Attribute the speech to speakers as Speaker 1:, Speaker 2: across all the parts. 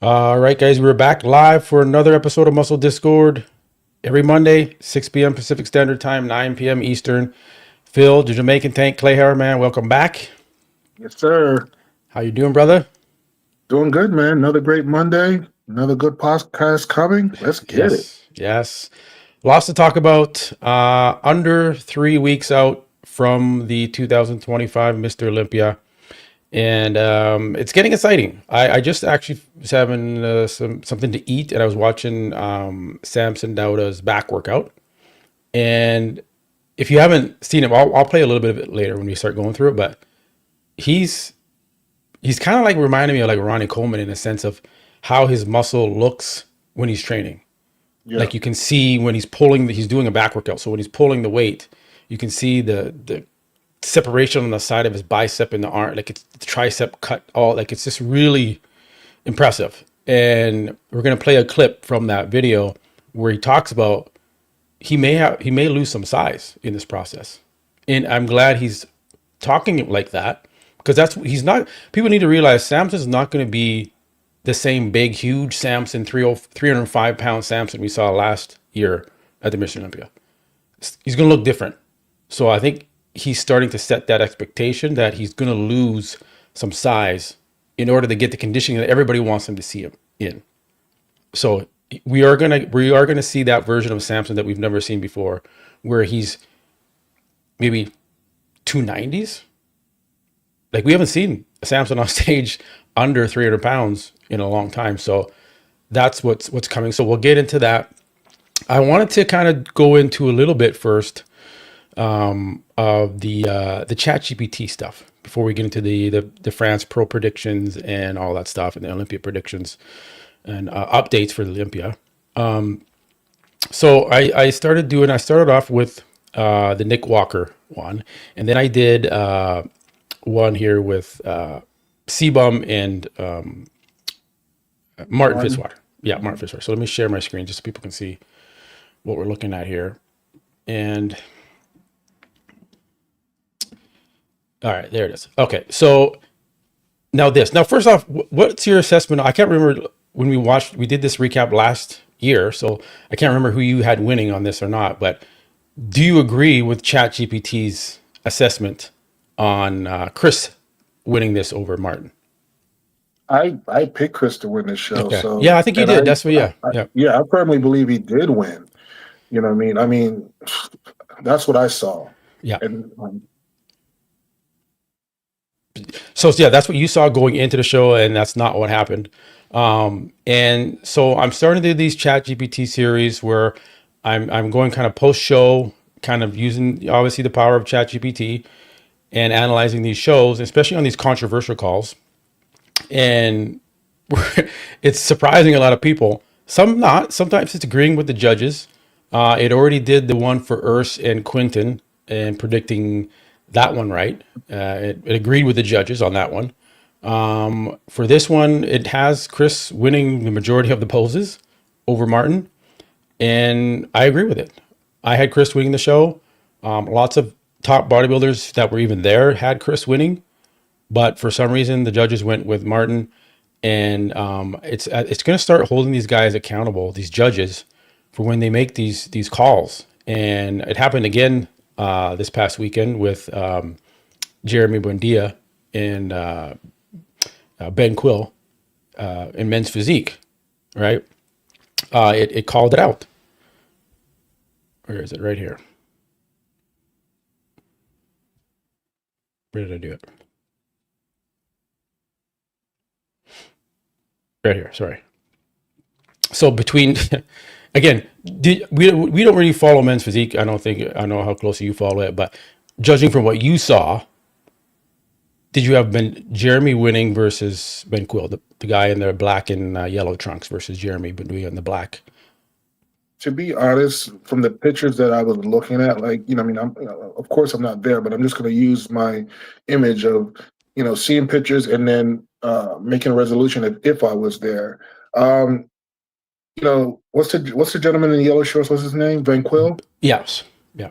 Speaker 1: All right, guys, we're back live for another episode of Muscle Discord every Monday, 6 p.m. Pacific Standard Time, 9 p.m. Eastern. Phil, the Jamaican Tank, Clay Hara, man, welcome back.
Speaker 2: Yes, sir.
Speaker 1: How you doing, brother?
Speaker 2: Doing good, man. Another great Monday. Another good podcast coming. Let's get it.
Speaker 1: Yes, yes. Lots to talk about. Under 3 weeks out from the 2025 Mr. Olympia. And it's getting exciting. I just actually was having something to eat, and I was watching Samson Dauda's back workout. And if you haven't seen him, I'll play a little bit of it later when we start going through it. But he's he's kind of like reminding me of like Ronnie Coleman in a sense of how his muscle looks when he's training.
Speaker 2: Yeah.
Speaker 1: Like you can see when he's doing a back workout. So when he's pulling the weight, you can see the separation on the side of his bicep and the arm, like it's the tricep cut all, like it's just really impressive. And we're gonna play a clip from that video where he talks about he may lose some size in this process. And I'm glad he's talking like that because he's not, people need to realize Samson's not going to be the same big, huge Samson, 305 pound Samson we saw last year at the Mr. Olympia. He's going to look different. So I think he's starting to set that expectation that he's going to lose some size in order to get the conditioning that everybody wants him to see him in. So we are gonna see that version of Samson that we've never seen before, where he's maybe 290s. Like we haven't seen Samson on stage under 300 pounds in a long time. So that's what's coming. So we'll get into that. I wanted to kind of go into a little bit first of the Chat GPT stuff before we get into the France Pro predictions and all that stuff and the Olympia predictions and updates for the Olympia. So I started off with the Nick Walker one, and then I did one here with cbum and Martin
Speaker 2: Martin.
Speaker 1: Fitzwater. Yeah, Martin Fitzwater. So let me share my screen just so people can see what we're looking at here. And all right, there it is. Okay, so now first off, what's your assessment? I can't remember when we did this recap last year, so I can't remember who you had winning on this or not. But do you agree with ChatGPT's assessment on Chris winning this over Martin?
Speaker 2: I picked Chris to win this show.
Speaker 1: Okay, yeah, I think you
Speaker 2: And
Speaker 1: did. That's what. Yeah, yeah.
Speaker 2: I firmly believe he did win. You know what I mean? That's what I saw.
Speaker 1: Yeah.
Speaker 2: And
Speaker 1: So yeah, that's what you saw going into the show, and that's not what happened. And so I'm starting to do these Chat GPT series where I'm going kind of post show, kind of using obviously the power of Chat GPT and analyzing these shows, especially on these controversial calls. And it's surprising a lot of people. Some not. Sometimes it's agreeing with the judges. It already did the one for Urs and Quinton and predicting that one right. It agreed with the judges on that one. For this one, it has Chris winning the majority of the poses over Martin, and I agree with it. I had Chris winning the show. Lots of top bodybuilders that were even there had Chris winning, but for some reason the judges went with Martin, and it's going to start holding these guys accountable, these judges, for when they make these calls. And it happened again this past weekend with Jeremy Buendia and Ben Quill in men's physique, right? It called it out. Where is it? Right here. Where did I do it? Right here. Sorry. So between, again, we don't really follow men's physique. I don't think I know how closely you follow it, but judging from what you saw, did you have Jeremy winning versus Ben Quill, the guy in the black and yellow trunks versus Jeremy Buendia in the black?
Speaker 2: to be honest, from the pictures that I was looking at, of course I'm not there, but I'm just going to use my image of, seeing pictures and then making a resolution if I was there. Um, what's the gentleman in the yellow shorts? What's his name? Van Quill.
Speaker 1: Yes. Yeah.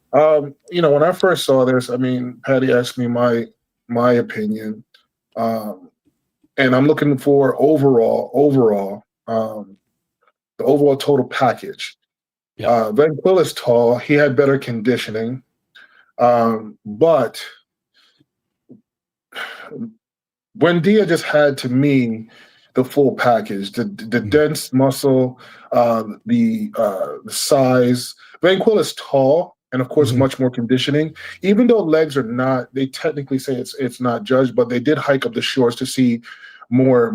Speaker 2: When I first saw this, Patty asked me my opinion. Um, and I'm looking for the overall total package.
Speaker 1: Yeah.
Speaker 2: Van Quill is tall. He had better conditioning, but Buendia just had, to me, the full package: the
Speaker 1: Mhm.
Speaker 2: dense muscle, the size. Van Quill is tall, and of course,
Speaker 1: Mhm.
Speaker 2: much more conditioning. Even though legs are not, they technically say it's not judged, but they did hike up the shorts to see more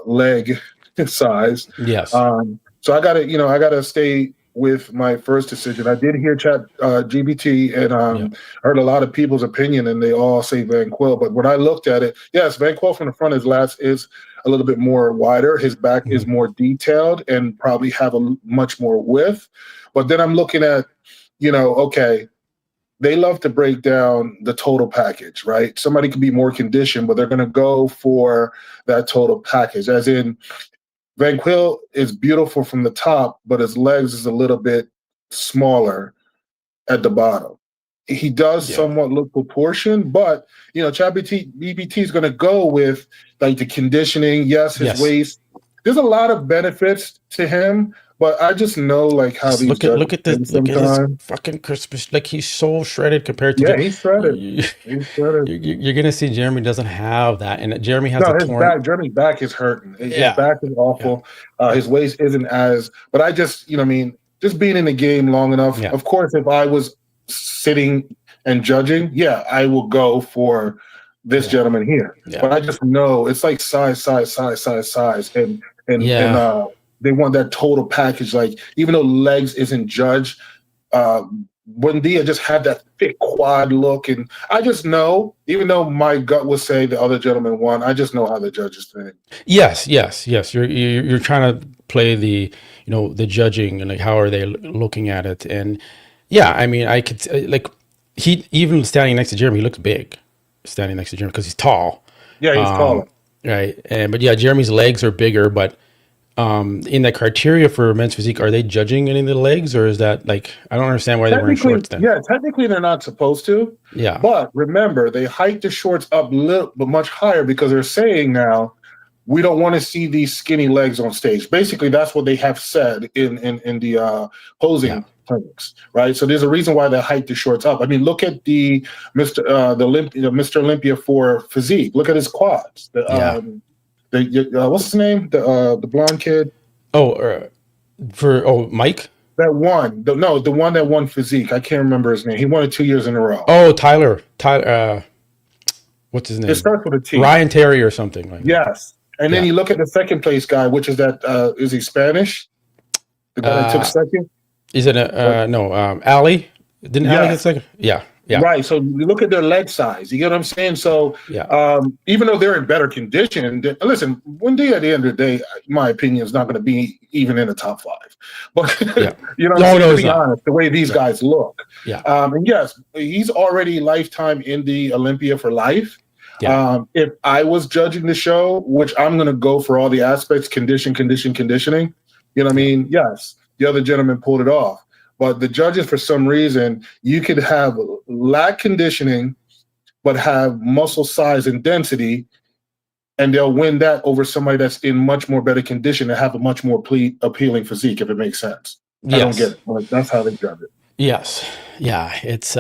Speaker 2: leg size.
Speaker 1: Yes.
Speaker 2: So I gotta stay with my first decision. I did hear Chat GBT, and
Speaker 1: Yeah.
Speaker 2: heard a lot of people's opinion, and they all say Van Quill. But when I looked at it, yes, Van Quill from the front, his lats is a little bit more wider. His back is
Speaker 1: Mhm.
Speaker 2: more detailed and probably have a much more width. But then I'm looking at, okay, they love to break down the total package, right? Somebody could be more conditioned, but they're going to go for that total package. As in, Van Quill is beautiful from the top, but his legs is a little bit smaller at the bottom. He does
Speaker 1: Yeah.
Speaker 2: somewhat look proportioned, but Chad BBT is going to go with like the conditioning. Yes, his
Speaker 1: Yes.
Speaker 2: waist. There's a lot of benefits to him, but I just know like how
Speaker 1: Just
Speaker 2: these
Speaker 1: look at
Speaker 2: judges think
Speaker 1: look at his
Speaker 2: sometimes.
Speaker 1: fucking Christmas. Like he's so shredded compared to
Speaker 2: Yeah, he's shredded.
Speaker 1: you,
Speaker 2: He's shredded.
Speaker 1: you're gonna see Jeremy doesn't have that, and Jeremy has a
Speaker 2: No, his
Speaker 1: torn.
Speaker 2: back, Jeremy's back is hurting. His
Speaker 1: Yeah.
Speaker 2: back is
Speaker 1: Yeah.
Speaker 2: awful. His waist isn't as, but I just, what I mean, just being in the game long enough,
Speaker 1: Yeah.
Speaker 2: of course, if I was sitting and judging, yeah, I will go for this
Speaker 1: Yeah.
Speaker 2: gentleman here.
Speaker 1: Yeah.
Speaker 2: But I just know it's like size, and
Speaker 1: Yeah.
Speaker 2: they want that total package. Like even though legs isn't judged, uh, Buendia just had that thick quad look, and I just know, even though my gut would say the other gentleman won, I just know how the judges think.
Speaker 1: Yes. Yes. Yes. You're trying to play the the judging and like how are they looking at it, and yeah, I mean I could like he even standing next to Jeremy, he looks big standing next to Jeremy because he's tall.
Speaker 2: Yeah, he's taller.
Speaker 1: Right. And but yeah, Jeremy's legs are bigger, but in that criteria for men's physique, are they judging any of the legs, or is that like I don't understand why they're wearing
Speaker 2: Technically,
Speaker 1: shorts then?
Speaker 2: yeah, technically they're not supposed to.
Speaker 1: Yeah.
Speaker 2: But remember, they hiked the shorts up little, but much higher because they're saying now we don't want to see these skinny legs on stage. Basically, that's what they have said in the
Speaker 1: Yeah.
Speaker 2: posing clinics, right? So there's a reason why they hiked the shorts up. I mean, look at the Mr. Olympia for physique. Look at his quads.
Speaker 1: Yeah.
Speaker 2: What's his name? The blonde kid.
Speaker 1: Oh, Mike.
Speaker 2: That won. The one that won physique. I can't remember his name. He won it 2 years in a row.
Speaker 1: Oh, Tyler. What's his
Speaker 2: It
Speaker 1: name?
Speaker 2: starts with a T.
Speaker 1: Ryan Terry or something like that.
Speaker 2: Yes. And then
Speaker 1: Yeah.
Speaker 2: you look at the second place guy, which is is he Spanish? The guy that took
Speaker 1: Uh,
Speaker 2: second?
Speaker 1: is it a no? Ali? Didn't Ali get
Speaker 2: Yes.
Speaker 1: second? Yeah. Yeah.
Speaker 2: Right. So you look at their leg size. You get what I'm saying? So
Speaker 1: Yeah.
Speaker 2: even though they're in better condition, listen, one day at the end of the day, my opinion is not going to be even in the top five. But
Speaker 1: Yeah.
Speaker 2: you know what I'm
Speaker 1: No,
Speaker 2: saying?
Speaker 1: no,
Speaker 2: To
Speaker 1: it's
Speaker 2: be
Speaker 1: not.
Speaker 2: honest, the way these
Speaker 1: Yeah.
Speaker 2: guys look.
Speaker 1: Yeah.
Speaker 2: And yes, he's already lifetime in the Olympia for life.
Speaker 1: Yeah.
Speaker 2: If I was judging the show, which I'm going to go for all the aspects, conditioning, you know what I
Speaker 1: Yeah.
Speaker 2: mean? Yes, the other gentleman pulled it off. But the judges, for some reason, you could have lack conditioning, but have muscle size and density, and they'll win that over somebody that's in much more better condition and have a much more appealing physique, if it makes sense. I don't get
Speaker 1: Yes.
Speaker 2: it, but that's how they judge it.
Speaker 1: Yes. Yeah. It's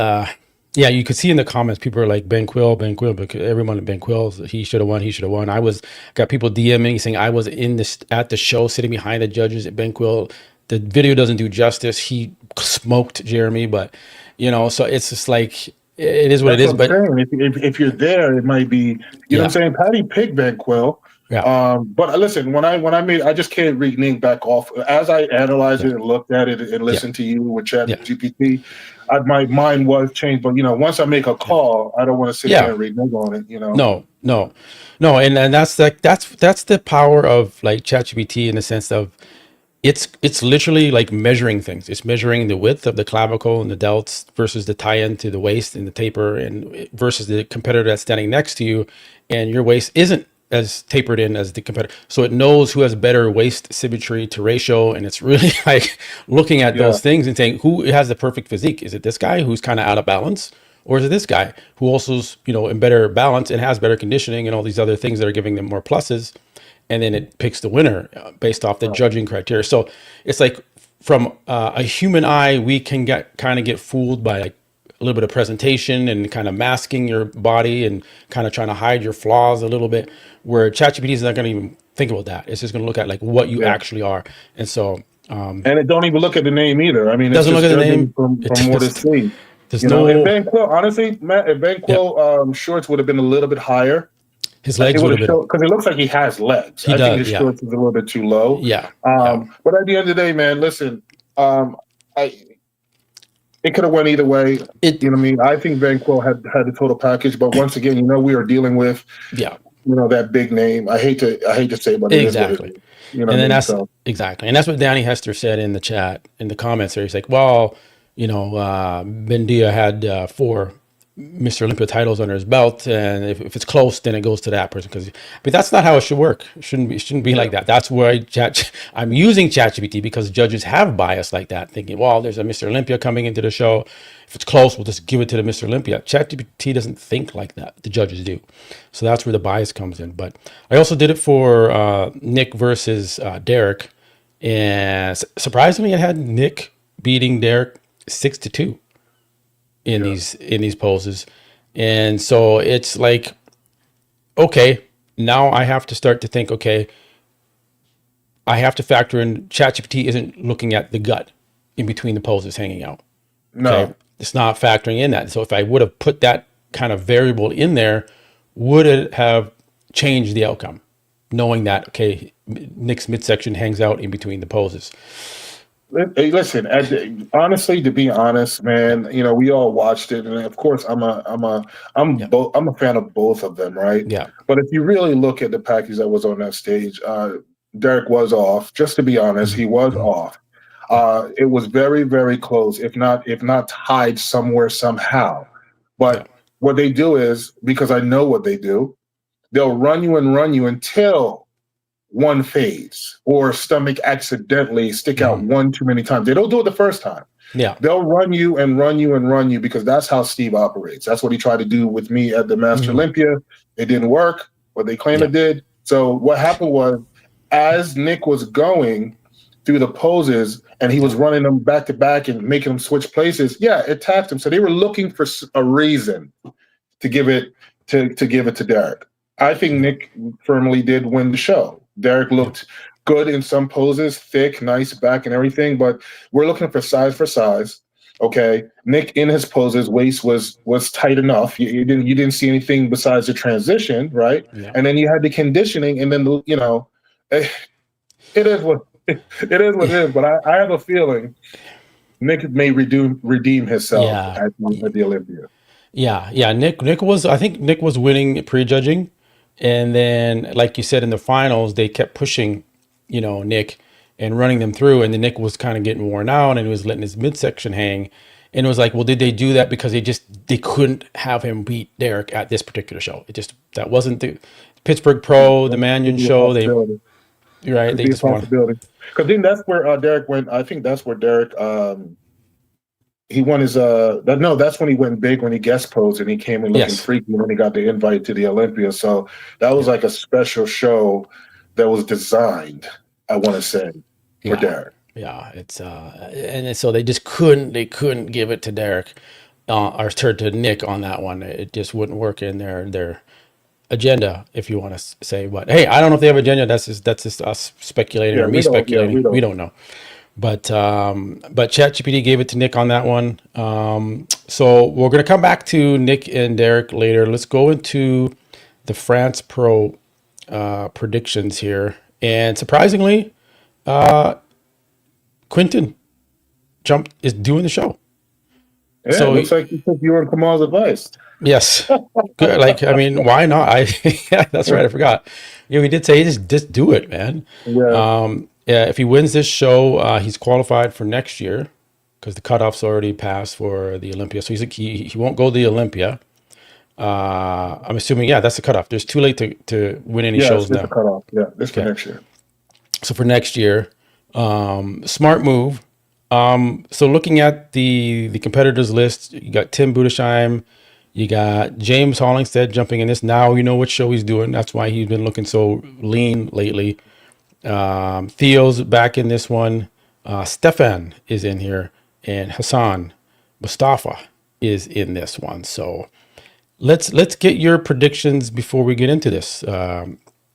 Speaker 1: yeah, you could see in the comments people are like Ben Quill, because everyone at Ben Quill, he should have won, he should have won. I was got people DMing saying I was in this at the show sitting behind the judges at Ben Quill. The video doesn't do justice. He smoked Jeremy, but so it's just like it is what it
Speaker 2: That's
Speaker 1: is.
Speaker 2: what I'm
Speaker 1: But
Speaker 2: saying. If you're there, it might be, you know what I'm
Speaker 1: yeah,
Speaker 2: saying? Patty picked Van Quill.
Speaker 1: yeah,
Speaker 2: But listen, when I made, I just can't renege back off. As I analyzed
Speaker 1: yeah,
Speaker 2: it and looked at it and
Speaker 1: yeah,
Speaker 2: listened to you with Chat
Speaker 1: yeah,
Speaker 2: GPT, my mind was changed. But once I make a
Speaker 1: yeah.
Speaker 2: call, I don't want to sit there
Speaker 1: Yeah.
Speaker 2: and renege on it.
Speaker 1: No, no, no, and that's like that's the power of like ChatGPT in the sense of it's literally like measuring things. It's measuring the width of the clavicle and the delts versus the tie-in to the waist and the taper, and versus the competitor that's standing next to you, and your waist isn't as tapered in as the competitor. So it knows who has better waist symmetry to ratio, and it's really like looking at
Speaker 2: Yeah.
Speaker 1: those things and saying who has the perfect physique. Is it this guy who's kind of out of balance, or is it this guy who also's, in better balance and has better conditioning and all these other things that are giving them more pluses, and then it picks the winner based off the
Speaker 2: Right.
Speaker 1: judging criteria. So it's like from a human eye, we can get fooled by like a little bit of presentation and kind of masking your body and kind of trying to hide your flaws a little bit. Where ChatGPT is not going to even think about that. It's just going to look at like what you
Speaker 2: Yeah.
Speaker 1: actually are, and so
Speaker 2: And it don't even look at the name either. I mean, it's
Speaker 1: doesn't look
Speaker 2: just
Speaker 1: at the
Speaker 2: judging
Speaker 1: name. It
Speaker 2: from what
Speaker 1: does.
Speaker 2: it's seen.
Speaker 1: There's
Speaker 2: You know, if
Speaker 1: no.
Speaker 2: Ben Quill, honestly, Matt, if Ben
Speaker 1: Yeah,
Speaker 2: Quill shorts would have been a little bit higher,
Speaker 1: his
Speaker 2: it
Speaker 1: legs
Speaker 2: would
Speaker 1: would have
Speaker 2: have
Speaker 1: been.
Speaker 2: showed because it looks like he has legs.
Speaker 1: He
Speaker 2: I think
Speaker 1: does.
Speaker 2: his
Speaker 1: Yeah,
Speaker 2: shorts is a little bit too low.
Speaker 1: yeah, yeah,
Speaker 2: But at the end of the day, man, listen, I it could have went either way.
Speaker 1: it.
Speaker 2: You know what I mean? I think Van Quill had the total package, but once again, we are dealing with
Speaker 1: Yeah,
Speaker 2: that big name. I hate to say, but it is what it
Speaker 1: exactly.
Speaker 2: is. You know
Speaker 1: And
Speaker 2: what I
Speaker 1: then
Speaker 2: mean?
Speaker 1: that's
Speaker 2: So
Speaker 1: exactly, and that's what Danny Hester said in the chat in the comments there. He's like, well, Bendia had 4 Mr. Olympia titles under his belt, and if it's close, then it goes to that person. But that's not how it should work. It shouldn't be
Speaker 2: yeah,
Speaker 1: like that. That's where I'm using ChatGPT because judges have bias like that, thinking, well, there's a Mr. Olympia coming into the show. If it's close, we'll just give it to the Mr. Olympia. ChatGPT doesn't think like that. The judges do. So that's where the bias comes in. But I also did it for Nick versus Derek, and surprisingly, I had Nick beating Derek 6-2 in
Speaker 2: yeah.
Speaker 1: these poses. And so it's like, okay, now I have to start to think, okay, I have to factor in ChatGPT isn't looking at the gut in between the poses hanging out. Okay.
Speaker 2: No,
Speaker 1: It's not factoring in that. So if I would have put that kind of variable in there, would it have changed the outcome? Knowing that, okay, Nick's midsection hangs out in between the poses.
Speaker 2: Hey, listen. Honestly, to be honest, man, we all watched it, and of course,
Speaker 1: Yeah.
Speaker 2: I'm a fan of both of them, right?
Speaker 1: Yeah.
Speaker 2: But if you really look at the package that was on that stage, Derek was off. Just to be honest, he was
Speaker 1: Mm-hmm.
Speaker 2: off.
Speaker 1: Yeah.
Speaker 2: It was very, very close, if not tied somewhere somehow.
Speaker 1: Yeah.
Speaker 2: But what they do is, because I know what they do, they'll run you until one fades or stomach accidentally stick out
Speaker 1: Mm-hmm.
Speaker 2: one too many times. They don't do it the first time.
Speaker 1: Yeah.
Speaker 2: They'll run you and run you and run you because that's how Steve operates. That's what he tried to do with me at the Master
Speaker 1: Mm-hmm.
Speaker 2: Olympia. It didn't work, but they claim
Speaker 1: Yeah.
Speaker 2: it did. So what happened was, as Nick was going through the poses and he was
Speaker 1: Yeah.
Speaker 2: running them back to back and making them switch places, yeah, it tapped him. So they were looking for a reason to give it to Derek. I think
Speaker 1: Mm-hmm.
Speaker 2: Nick firmly did win the show. Derek
Speaker 1: Yeah.
Speaker 2: looked good in some poses, thick, nice back and everything, but we're looking for size for size. Okay, Nick in his poses, waist was tight enough. You didn't see anything besides the transition, right?
Speaker 1: Yeah.
Speaker 2: And then you had the conditioning, and then eh, it is what it is what it is. But I have a feeling Nick may redeem himself
Speaker 1: Yeah.
Speaker 2: at the Olympia.
Speaker 1: Yeah, yeah. I think Nick was winning prejudging, and then, like you said, in the finals, they kept pushing, Nick and running them through, and then Nick was kind of getting worn out, and he was letting his midsection hang, and it was like, well, did they do that because they couldn't have him beat Derek at this particular show? That wasn't the Pittsburgh Pro, the
Speaker 2: Could
Speaker 1: Manion
Speaker 2: be a
Speaker 1: show.
Speaker 2: possibility.
Speaker 1: Right?
Speaker 2: Could
Speaker 1: They
Speaker 2: be a
Speaker 1: just want,
Speaker 2: possibility. Because then that's where Derek went. I think that's where Derek he won his no, that's when he went big when he guest posed and he came in looking
Speaker 1: yes,
Speaker 2: freaky when he got the invite to the Olympia. So that was
Speaker 1: yeah,
Speaker 2: like a special show that was designed, I want to say, for
Speaker 1: yeah,
Speaker 2: Derek.
Speaker 1: yeah. It's and so they couldn't give it to Derek, or to Nick on that one. It just wouldn't work in their agenda, if you want to say. But hey, I don't know if they have agenda. That's just us speculating,
Speaker 2: Yeah,
Speaker 1: or me
Speaker 2: we don't. Yeah,
Speaker 1: speculating.
Speaker 2: we
Speaker 1: We
Speaker 2: don't.
Speaker 1: don't know. But ChatGPT gave it to Nick on that one. So we're gonna come back to Nick and Derek later. Let's go into the France Pro predictions here. And surprisingly, Quinton is doing the show.
Speaker 2: Yeah, it
Speaker 1: So
Speaker 2: looks like he took you and Kamal's advice.
Speaker 1: yes, good. Like, I mean, why not? Yeah, that's right. I forgot. Yeah, we did say just do it, man.
Speaker 2: Yeah,
Speaker 1: Yeah, if he wins this show, he's qualified for next year because the cutoff's already passed for the Olympia. So he won't go to the Olympia. I'm assuming, yeah, that's the cutoff. There's too late to win any
Speaker 2: yeah, it's
Speaker 1: shows
Speaker 2: just a
Speaker 1: now.
Speaker 2: cutoff. Yeah, this for
Speaker 1: Okay,
Speaker 2: next year.
Speaker 1: so for next year, smart move. So looking at the competitors list, you got Tim Budesheim, you got James Hollingshead jumping in this. Now you know what show he's doing. That's why he's been looking so lean lately. Theo's back in this one. Stefan is in here, and Hassan Mustafa is in this one. So let's get your predictions before we get into this.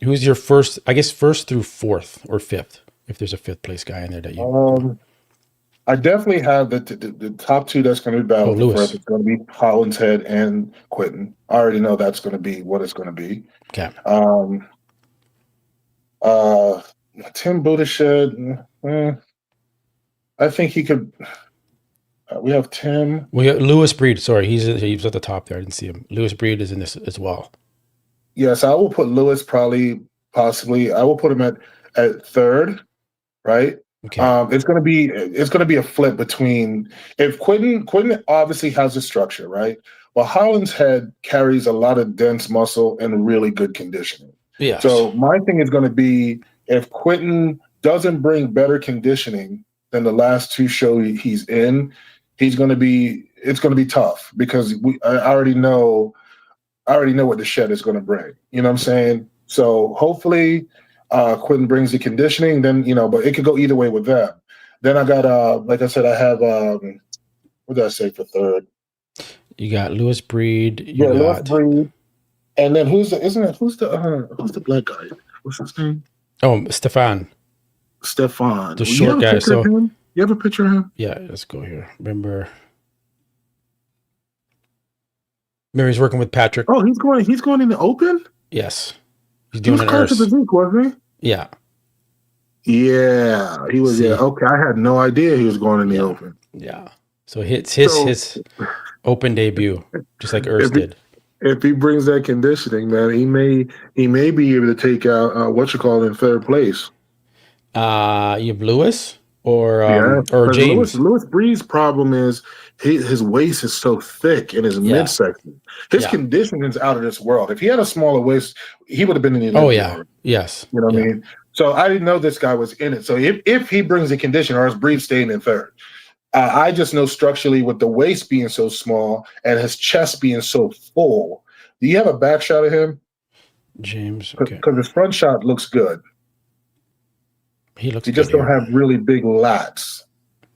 Speaker 1: Who's your first? I guess first through fourth or fifth, if there's a fifth place guy in there that you.
Speaker 2: I definitely have the top two that's going to be
Speaker 1: Oh,
Speaker 2: battled for first.
Speaker 1: Lewis.
Speaker 2: It's going to be Hollinshead and Quentin. I already know that's going to be what it's going to be.
Speaker 1: Okay.
Speaker 2: Tim Budeshead, I think he could. We have Tim.
Speaker 1: We got Lewis Breed. Sorry, he was at the top there. I didn't see him. Lewis Breed is in this as well.
Speaker 2: Yes, I will put Lewis possibly. I will put him at third, right?
Speaker 1: Okay.
Speaker 2: It's gonna be a flip between if Quentin obviously has a structure, right? Well, Hollinshead carries a lot of dense muscle and really good conditioning.
Speaker 1: Yes.
Speaker 2: So my thing is going to be if Quentin doesn't bring better conditioning than the last two shows he's in, it's going to be tough because I already know what the shed is going to bring. You know what I'm saying? So hopefully Quentin brings the conditioning, then, but it could go either way with them. Then I got, like I said, I have, what did I say for third?
Speaker 1: You got Lewis Breed.
Speaker 2: Lewis Breed. And then who's the black guy? What's his name?
Speaker 1: Oh, Stefan.
Speaker 2: The
Speaker 1: short guy. So
Speaker 2: you have a picture of him?
Speaker 1: Yeah, let's go here. Remember he's working with Patrick.
Speaker 2: Oh, he's going in the open?
Speaker 1: Yes. He's doing an
Speaker 2: close to the Zeke, wasn't
Speaker 1: he? Yeah.
Speaker 2: Yeah, he was. Yeah, okay. I had no idea he was going in the open.
Speaker 1: Yeah. So his open debut, just like Urs did.
Speaker 2: If he brings that conditioning, man, he may be able to take out in third place.
Speaker 1: You have Lewis or James.
Speaker 2: Lewis Breed's problem is his waist is so thick in his midsection. His conditioning is out of this world. If he had a smaller waist, he would have been in the Olympia.
Speaker 1: Oh yeah, already. Yes.
Speaker 2: You know what I mean? So I didn't know this guy was in it. So if he brings the condition, or is Breed staying in third? I just know structurally with the waist being so small and his chest being so full. Do you have a back shot of him?
Speaker 1: James, okay.
Speaker 2: Because his front shot looks good.
Speaker 1: He
Speaker 2: just don't have really big lats.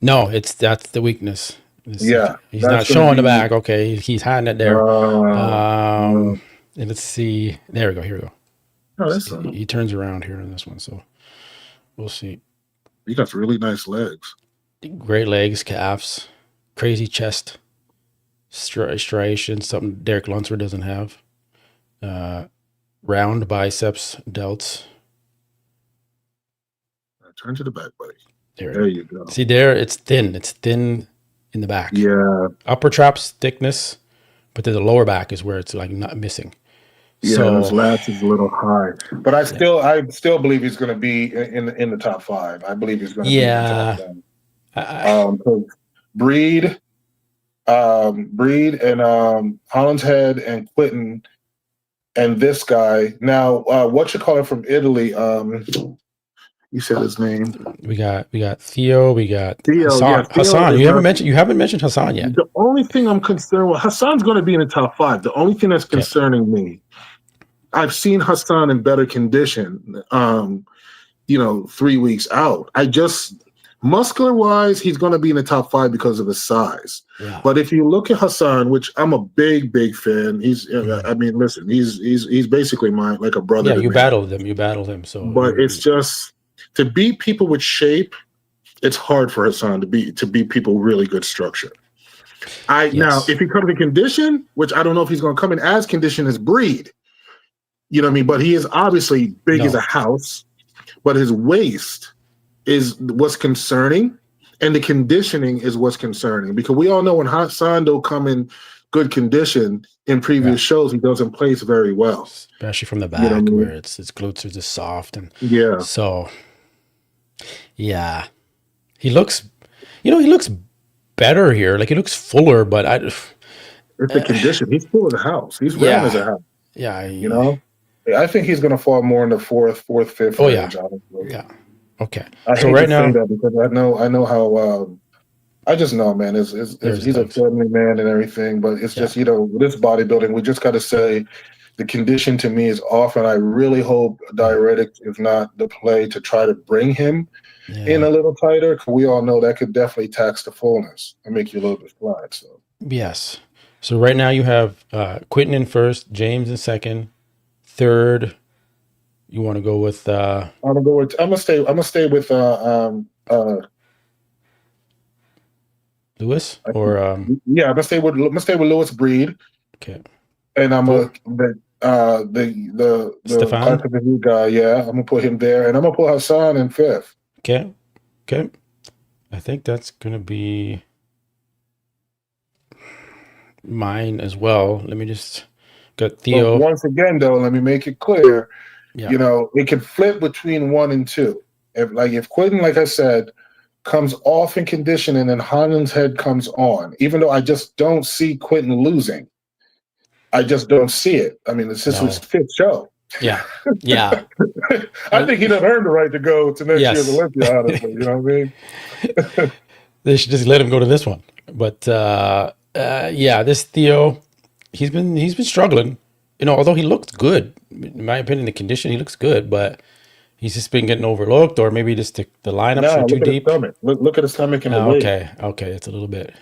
Speaker 1: No, that's the weakness. He's not showing the back. Okay, he's hiding it there. And let's see. There we go. Here we go.
Speaker 2: Oh,
Speaker 1: he turns around here in this one, so we'll see.
Speaker 2: He got really nice legs.
Speaker 1: Great legs, calves, crazy chest, striations, something Derek Lunsford doesn't have. Round biceps, delts.
Speaker 2: Turn to the back, buddy.
Speaker 1: There
Speaker 2: you go.
Speaker 1: See there, it's thin. It's thin in the back.
Speaker 2: Yeah.
Speaker 1: Upper trap's thickness, but then the lower back is where it's like not missing.
Speaker 2: Yeah, his lats is a little high, but I still believe he's going to be in the top five. I believe he's going to be in the top five. Breed and Hollinshead and Quentin and this guy. Now, what you call it from Italy? You said his name.
Speaker 1: We got Theo. We got Hassan. Hassan. You haven't mentioned Hassan yet.
Speaker 2: The only thing I'm concerned with, Hassan's going to be in the top five. The only thing that's concerning me, I've seen Hassan in better condition. 3 weeks out. Muscular wise, he's going to be in the top five because of his size. Yeah. But if you look at Hassan, which I'm a big fan, I mean, listen, he's basically like a brother.
Speaker 1: Yeah, you battled him. So,
Speaker 2: but it's just to beat people with shape. It's hard for Hassan to beat people with really good structure. Now, if he comes in condition, which I don't know if he's going to come in as condition as Breed, you know what I mean? But he is obviously big as a house, but his waist is what's concerning, and the conditioning is what's concerning, because we all know when Hassan don't come in good condition in previous shows, he doesn't place very well,
Speaker 1: especially from the back, where its glutes are just soft and So, he looks better here. Like he looks fuller, but
Speaker 2: it's the condition. He's full of the house. He's round as a house.
Speaker 1: Yeah,
Speaker 2: I think he's going to fall more in the fourth, fifth range.
Speaker 1: Yeah. Okay.
Speaker 2: I hate right now that because I know how I just know, man.
Speaker 1: There's
Speaker 2: He's a
Speaker 1: things.
Speaker 2: family man and everything, but it's
Speaker 1: Yeah.
Speaker 2: just with this bodybuilding, we just got to say the condition to me is off, and I really hope diuretics is not the play to try to bring him in
Speaker 1: Yeah.
Speaker 2: a little tighter. 'Cause we all know that could definitely tax the fullness and make you a little bit flat. So
Speaker 1: Yes. So right now you have Quentin in first, James in second, third. You want to go with Lewis or
Speaker 2: yeah, I'm gonna stay with Lewis Breed,
Speaker 1: okay,
Speaker 2: and I'm
Speaker 1: four
Speaker 2: a the
Speaker 1: Stefan.
Speaker 2: classic review guy. Yeah, I'm gonna put him there, and I'm gonna put Hassan in fifth.
Speaker 1: Okay, okay. I think that's gonna be mine as well. Let me just got
Speaker 2: But
Speaker 1: Theo.
Speaker 2: once again, though, let me make it clear.
Speaker 1: Yeah,
Speaker 2: It can flip between 1 and 2. If Quentin, like I said, comes off in condition and then Holland's head comes on, even though I just don't see Quentin losing. I just don't see it. I mean, this is his
Speaker 1: no,
Speaker 2: fifth show.
Speaker 1: yeah, yeah.
Speaker 2: I think he doesn't earn the right to go to next year's
Speaker 1: Yes,
Speaker 2: Olympia, honestly. You know what I mean?
Speaker 1: they should just let him go to this one. But yeah, this Theo, he's been struggling. Although he looks good, in my opinion, the condition he looks good, but he's just been getting overlooked, or maybe just the lineups are
Speaker 2: No,
Speaker 1: too
Speaker 2: look at his
Speaker 1: deep.
Speaker 2: stomach. Look at his stomach and the weight.
Speaker 1: Okay, okay, it's a little bit.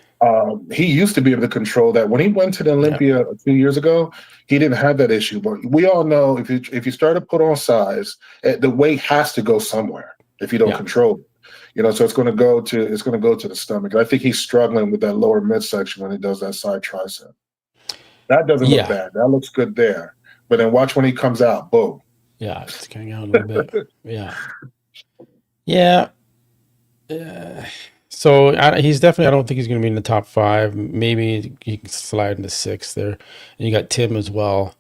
Speaker 2: He used to be able to control that. When he went to the
Speaker 1: Yeah,
Speaker 2: Olympia a few years ago, he didn't have that issue. But we all know if you start to put on size, the weight has to go somewhere if you don't
Speaker 1: yeah,
Speaker 2: control it. So it's going to go to the stomach. I think he's struggling with that lower midsection when he does that side tricep. That doesn't look
Speaker 1: yeah,
Speaker 2: bad. That looks good there. But then watch when he comes out. Boom.
Speaker 1: yeah. It's coming out a little bit. Yeah, yeah. So he's definitely. I don't think he's going to be in the top five. Maybe he can slide into sixth there. And you got Tim as well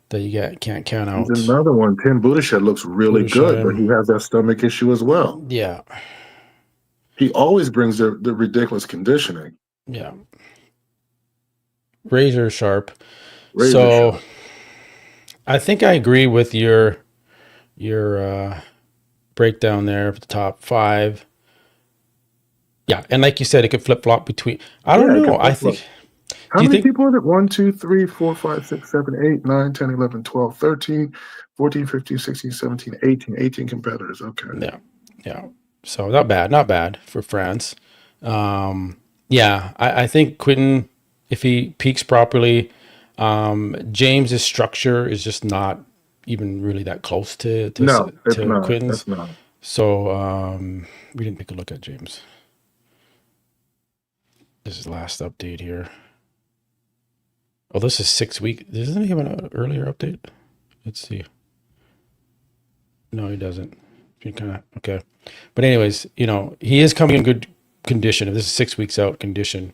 Speaker 1: that can't count
Speaker 2: He's
Speaker 1: out.
Speaker 2: another one. Tim Budashev looks really good, but
Speaker 1: Budasheim.
Speaker 2: he has that stomach issue as well.
Speaker 1: Yeah,
Speaker 2: He always brings the ridiculous conditioning.
Speaker 1: yeah. Razor sharp.
Speaker 2: Razor
Speaker 1: So
Speaker 2: sharp.
Speaker 1: I think I agree with your breakdown there of the top five. Yeah, and like you said, it could flip flop between. I don't
Speaker 2: Yeah, it
Speaker 1: know.
Speaker 2: can
Speaker 1: I
Speaker 2: flip flop.
Speaker 1: think.
Speaker 2: How
Speaker 1: Do you
Speaker 2: many
Speaker 1: think?
Speaker 2: people is it? 1, 2, 3, 4, 5, 6, 7, 8, 9, 10, 11, 12, 13, 14, 15, 16, 17, 18. 18 competitors. Okay.
Speaker 1: Yeah, yeah. So not bad, not bad for France. Yeah, I think Quentin, if he peaks properly, James's structure is just not even really that close to
Speaker 2: No, it's
Speaker 1: to
Speaker 2: not.
Speaker 1: Quentin's.
Speaker 2: It's not.
Speaker 1: So we didn't take a look at James. This is the last update here. Oh, this is 6 week. Doesn't he have an earlier update? Let's see. No, he doesn't. He kind of okay. But anyways, he is coming in good condition. If this is 6 weeks out condition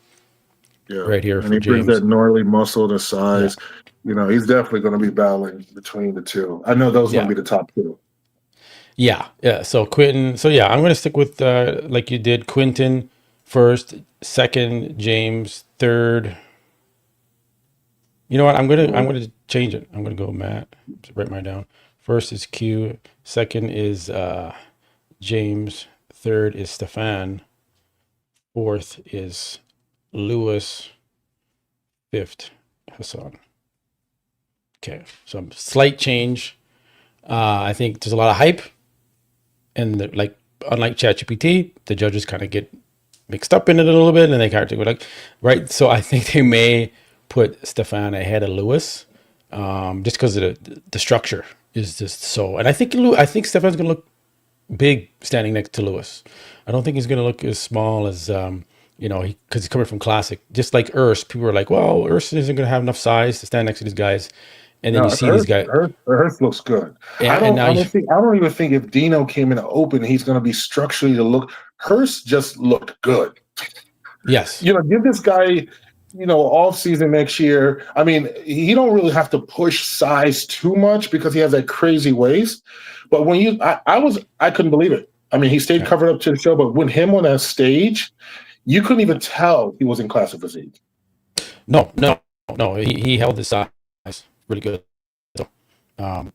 Speaker 2: Yeah.
Speaker 1: right here
Speaker 2: And
Speaker 1: for
Speaker 2: he brings
Speaker 1: James.
Speaker 2: that gnarly muscle to
Speaker 1: Yeah.
Speaker 2: size. He's definitely going to be battling between the two. I know those are going
Speaker 1: Yeah.
Speaker 2: to be the top two.
Speaker 1: Yeah. Yeah. So Quentin. So yeah, I'm going to stick with like you did. Quentin first, second James, third. You know what? I'm gonna change it. I'm gonna go Matt. Write mine down. First is Q. Second is James. Third is Stefan. Fourth is Lewis. Fifth, Hassan. Okay, so slight change. I think there's a lot of hype, and like unlike ChatGPT, the judges kind of get mixed up in it a little bit, and they kind of go like, right. So I think they may put Stefan ahead of Lewis, just because of the structure is just so. And I think Stefan's gonna look big standing next to Lewis. I don't think he's gonna look as small as because he's coming from classic. Just like Urs, people are like, well, Urs isn't gonna have enough size to stand next to these guys, and then
Speaker 2: No,
Speaker 1: you see these guys,
Speaker 2: Hurst looks good.
Speaker 1: yeah, and now you,
Speaker 2: I don't even think if Dino came in the open, he's going to be structurally to look. Hurst just looked good.
Speaker 1: yes,
Speaker 2: Give this guy, off season next year. I mean, he don't really have to push size too much because he has that crazy waist. But I couldn't believe it. I mean, he stayed
Speaker 1: yeah.
Speaker 2: covered up to the show, but when him on that stage, you couldn't even tell he was in classic physique.
Speaker 1: No, no, no. He held his size really good. So, um,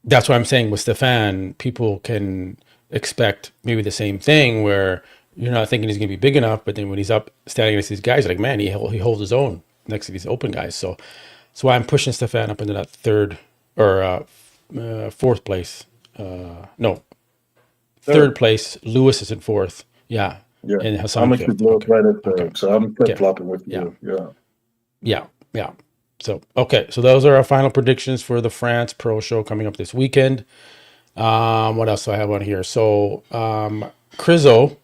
Speaker 1: that's what I'm saying with Stefan. People can expect maybe the same thing where you're not thinking he's going to be big enough, but then when he's up standing against these guys, you're like, man, he holds his own next to these open guys. So that's why I'm pushing Stefan up into that third or fourth place. No, third
Speaker 2: Third.
Speaker 1: place. Lewis is in fourth. Yeah,
Speaker 2: Yeah.
Speaker 1: and
Speaker 2: I'm
Speaker 1: Hassan
Speaker 2: gonna keep
Speaker 1: fifth.
Speaker 2: Lewis
Speaker 1: Okay,
Speaker 2: right at
Speaker 1: okay,
Speaker 2: third. So I'm flip
Speaker 1: okay.
Speaker 2: flopping with
Speaker 1: Yeah,
Speaker 2: you. Yeah.
Speaker 1: yeah, yeah. So okay, so those are our final predictions for the France Pro Show coming up this weekend. What else do I have on here? So Crizzo.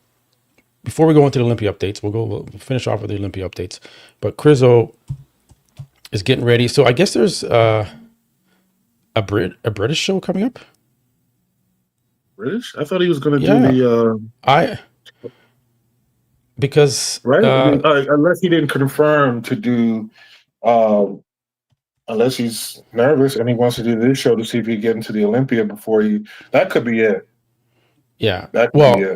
Speaker 1: Before we go into the Olympia updates, we'll finish off with the Olympia updates. But Crizzo is getting ready. So I guess there's a British show coming up.
Speaker 2: British? I thought he was gonna do
Speaker 1: Yeah,
Speaker 2: the
Speaker 1: I because
Speaker 2: right. Unless he didn't confirm to do um unless he's nervous and he wants to do this show to see if he can get into the Olympia before he. That could be it.
Speaker 1: yeah.
Speaker 2: That could be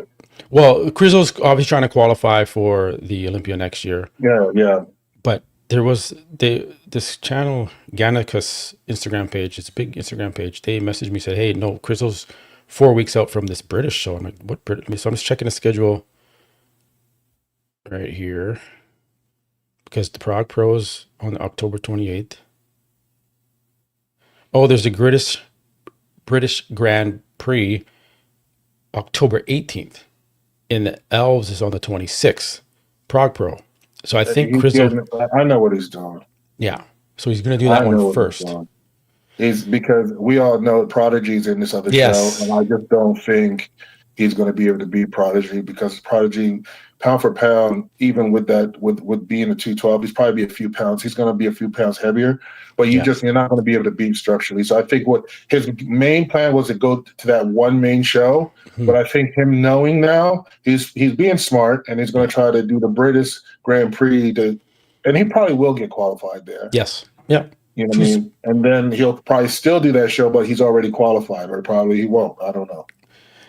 Speaker 1: Well,
Speaker 2: it.
Speaker 1: Crizzo's obviously trying to qualify for the Olympia next year.
Speaker 2: Yeah, yeah.
Speaker 1: But there was this channel Gannicus Instagram page. It's a big Instagram page. They messaged me, said, "Hey, no, Crizzo's 4 weeks out from this British show." I'm like, "What British?" So I'm just checking the schedule right here because the Prague Pros on October 28th. Oh, there's a British Grand Prix October 18th, and the Elves is on the 26th. Prague Pro. So I think
Speaker 2: He's
Speaker 1: Crizzo,
Speaker 2: getting. I know what he's doing.
Speaker 1: yeah. So he's gonna do
Speaker 2: I
Speaker 1: that one
Speaker 2: know what he's
Speaker 1: first.
Speaker 2: doing. Is because we all know Prodigy's in this other show, and
Speaker 1: Yes.
Speaker 2: I just don't think he's going to be able to beat Prodigy because Prodigy, pound for pound, even with that, with being a 212, he's probably be a few pounds. He's going to be a few pounds heavier, but
Speaker 1: Yeah.
Speaker 2: you're not going to be able to beat structurally. So I think what his main plan was to go to that one main show.
Speaker 1: Hmm.
Speaker 2: But I think him knowing now, he's being smart and he's going to try to do the British Grand Prix and he probably will get qualified there.
Speaker 1: Yes. Yeah.
Speaker 2: You know what I mean? And then he'll probably still do that show, but he's already qualified, or probably he won't. I don't know.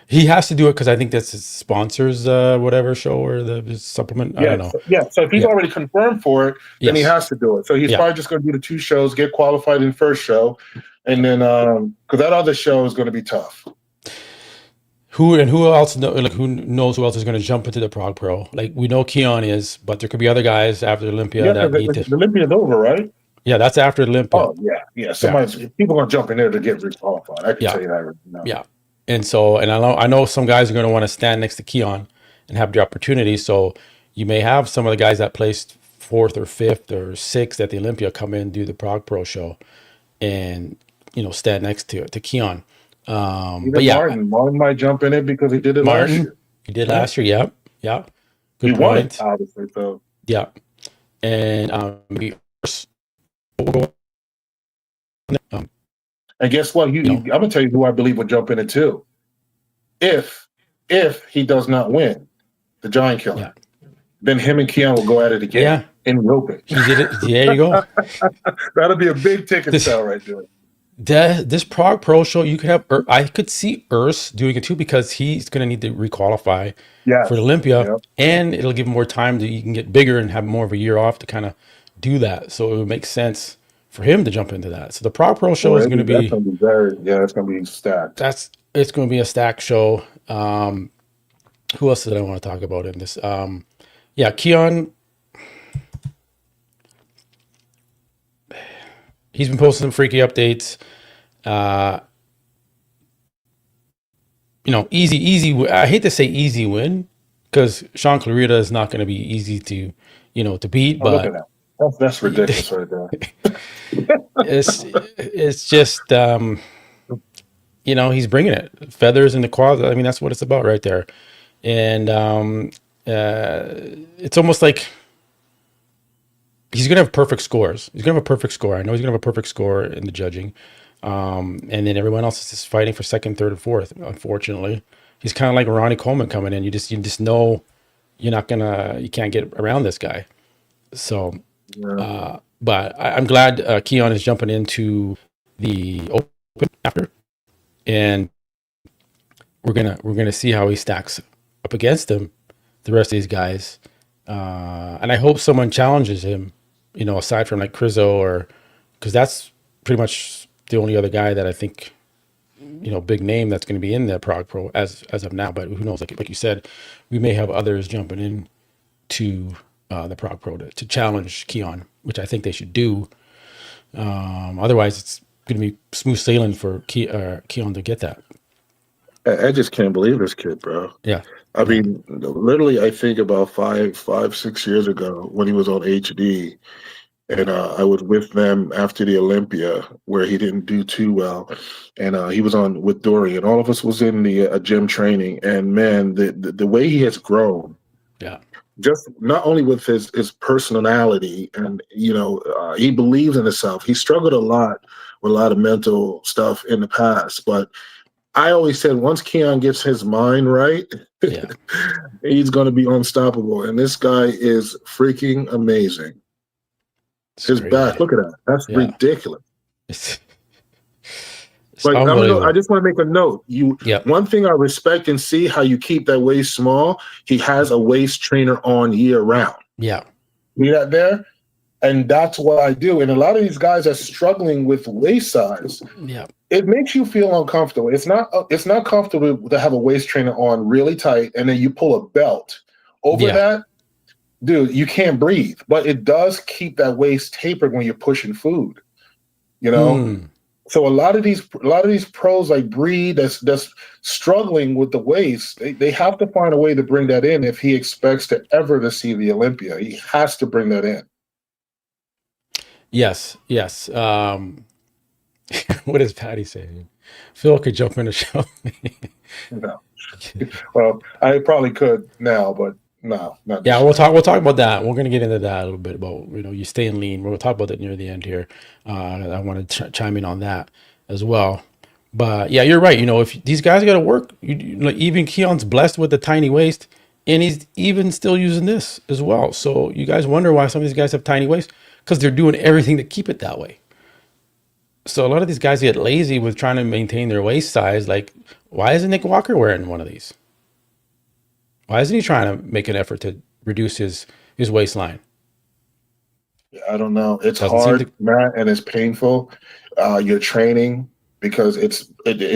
Speaker 1: He has to do it because I think that's his sponsors, whatever show or his supplement. I don't know.
Speaker 2: Yeah. So if he's
Speaker 1: Yeah.
Speaker 2: already confirmed for it, then he
Speaker 1: Yes.
Speaker 2: has to do it. So he's
Speaker 1: Yeah.
Speaker 2: probably just going to do the two shows, get qualified in first show, and then because that other show is going to be tough.
Speaker 1: Who else? Who knows who else is going to jump into the Prague Pro? Like we know Keon is, but there could be other guys after Olympia
Speaker 2: Yeah,
Speaker 1: that need
Speaker 2: because
Speaker 1: to.
Speaker 2: the Olympia's over, right?
Speaker 1: Yeah, that's after Olympia.
Speaker 2: Oh yeah.
Speaker 1: Yeah.
Speaker 2: People are going to jump in there to get requalified. I can
Speaker 1: Yeah.
Speaker 2: tell you that right now.
Speaker 1: Yeah. And so, and I know some guys are going to want to stand next to Keon and have the opportunity. So you may have some of the guys that placed fourth or fifth or sixth at the Olympia come in, do the Prague Pro show, and stand next to Keon. But
Speaker 2: Even
Speaker 1: yeah,
Speaker 2: Martin might jump in it because he did it last
Speaker 1: Martin,
Speaker 2: year.
Speaker 1: he did last year. Yeah, yeah,
Speaker 2: He
Speaker 1: good
Speaker 2: won
Speaker 1: point.
Speaker 2: it, obviously. So
Speaker 1: Yeah, and maybe
Speaker 2: and guess what? I'm gonna tell you who I believe would jump in it too. If he does not win the Giant Killer,
Speaker 1: yeah,
Speaker 2: then him and Keon will go at it again.
Speaker 1: Yeah.
Speaker 2: In the open.
Speaker 1: he did it. There you go.
Speaker 2: That'll be a big ticket sell right there.
Speaker 1: This Prague Pro show, you could have. I could see Urs doing it too because he's going to need to requalify
Speaker 2: Yes.
Speaker 1: for Olympia,
Speaker 2: Yep.
Speaker 1: and it'll give him more time to. You can get bigger and have more of a year off to kind of do that. So it would make sense for him to jump into that. So the Prague Pro show is going to
Speaker 2: That's
Speaker 1: be.
Speaker 2: gonna be very. Yeah, it's gonna be stacked.
Speaker 1: It's going to be a stack show. Who else did I want to talk about in this? Yeah, Keon. He's been posting some freaky updates. Easy. I hate to say easy win because Sean Clarita is not going to be easy to beat.
Speaker 2: Look at
Speaker 1: But
Speaker 2: that. That's ridiculous right there.
Speaker 1: it's just he's bringing it, feathers in the quads. I mean, that's what it's about right there. And it's almost like he's gonna have perfect scores. He's gonna have a perfect score. I know he's gonna have a perfect score in the judging. And then everyone else is just fighting for second, third, and fourth. Unfortunately, he's kind of like Ronnie Coleman coming in. You just know you can't get around this guy. So, but I'm glad Keon is jumping into the open after, and we're gonna see how he stacks up against him, the rest of these guys. And I hope someone challenges him, aside from like Crizzo, or because that's pretty much the only other guy that I think big name that's going to be in the Prague Pro as of now. But who knows? Like you said, we may have others jumping in to the Prague Pro to challenge Keon, which I think they should do. Otherwise, it's going to be smooth sailing for Keon to get that.
Speaker 2: I just can't believe this kid, bro.
Speaker 1: Yeah,
Speaker 2: I
Speaker 1: yeah,
Speaker 2: mean, literally, I think about 6 years ago when he was on HD, and I was with them after the Olympia where he didn't do too well, and he was on with Dory, and all of us was in the gym training, and man, the way he has grown,
Speaker 1: yeah,
Speaker 2: just not only with his personality, and he believes in himself. He struggled a lot with a lot of mental stuff in the past, but I always said once Keon gets his mind right,
Speaker 1: yeah.
Speaker 2: he's going to be unstoppable. And this guy is freaking amazing.
Speaker 1: It's
Speaker 2: His back,
Speaker 1: crazy.
Speaker 2: look at that. That's
Speaker 1: Yeah,
Speaker 2: ridiculous.
Speaker 1: it's
Speaker 2: Like I
Speaker 1: unbelievable.
Speaker 2: just want to make a note.
Speaker 1: Yep.
Speaker 2: One thing I respect and see how you keep that waist small. He has a waist trainer on year round.
Speaker 1: Yeah.
Speaker 2: See that there? And that's what I do. And a lot of these guys are struggling with waist size.
Speaker 1: Yeah.
Speaker 2: It makes you feel uncomfortable. It's not comfortable to have a waist trainer on really tight, and then you pull a belt over
Speaker 1: Yeah.
Speaker 2: that. Dude, you can't breathe. But it does keep that waist tapered when you're pushing food. You know.
Speaker 1: Hmm.
Speaker 2: So a lot of these pros like Breed that's struggling with the waist, they have to find a way to bring that in if he expects to see the Olympia. He has to bring that in.
Speaker 1: Yes. Yes. What is Patty saying? Phil could jump in the show.
Speaker 2: No. Well, I probably could now, but no, not
Speaker 1: Yeah,
Speaker 2: this
Speaker 1: we'll
Speaker 2: year.
Speaker 1: talk. We'll talk about that. We're gonna get into that a little bit about you staying lean. We'll talk about that near the end here. I want to chime in on that as well. But yeah, you're right. If these guys got to work, like even Keon's blessed with the tiny waist, and he's even still using this as well. So you guys wonder why some of these guys have tiny waist because they're doing everything to keep it that way. So a lot of these guys get lazy with trying to maintain their waist size. Like, why isn't Nick Walker wearing one of these? Why isn't he trying to make an effort to reduce his waistline?
Speaker 2: I don't know. It's
Speaker 1: Doesn't seem to.
Speaker 2: hard, Matt, and it's painful. You're training because it's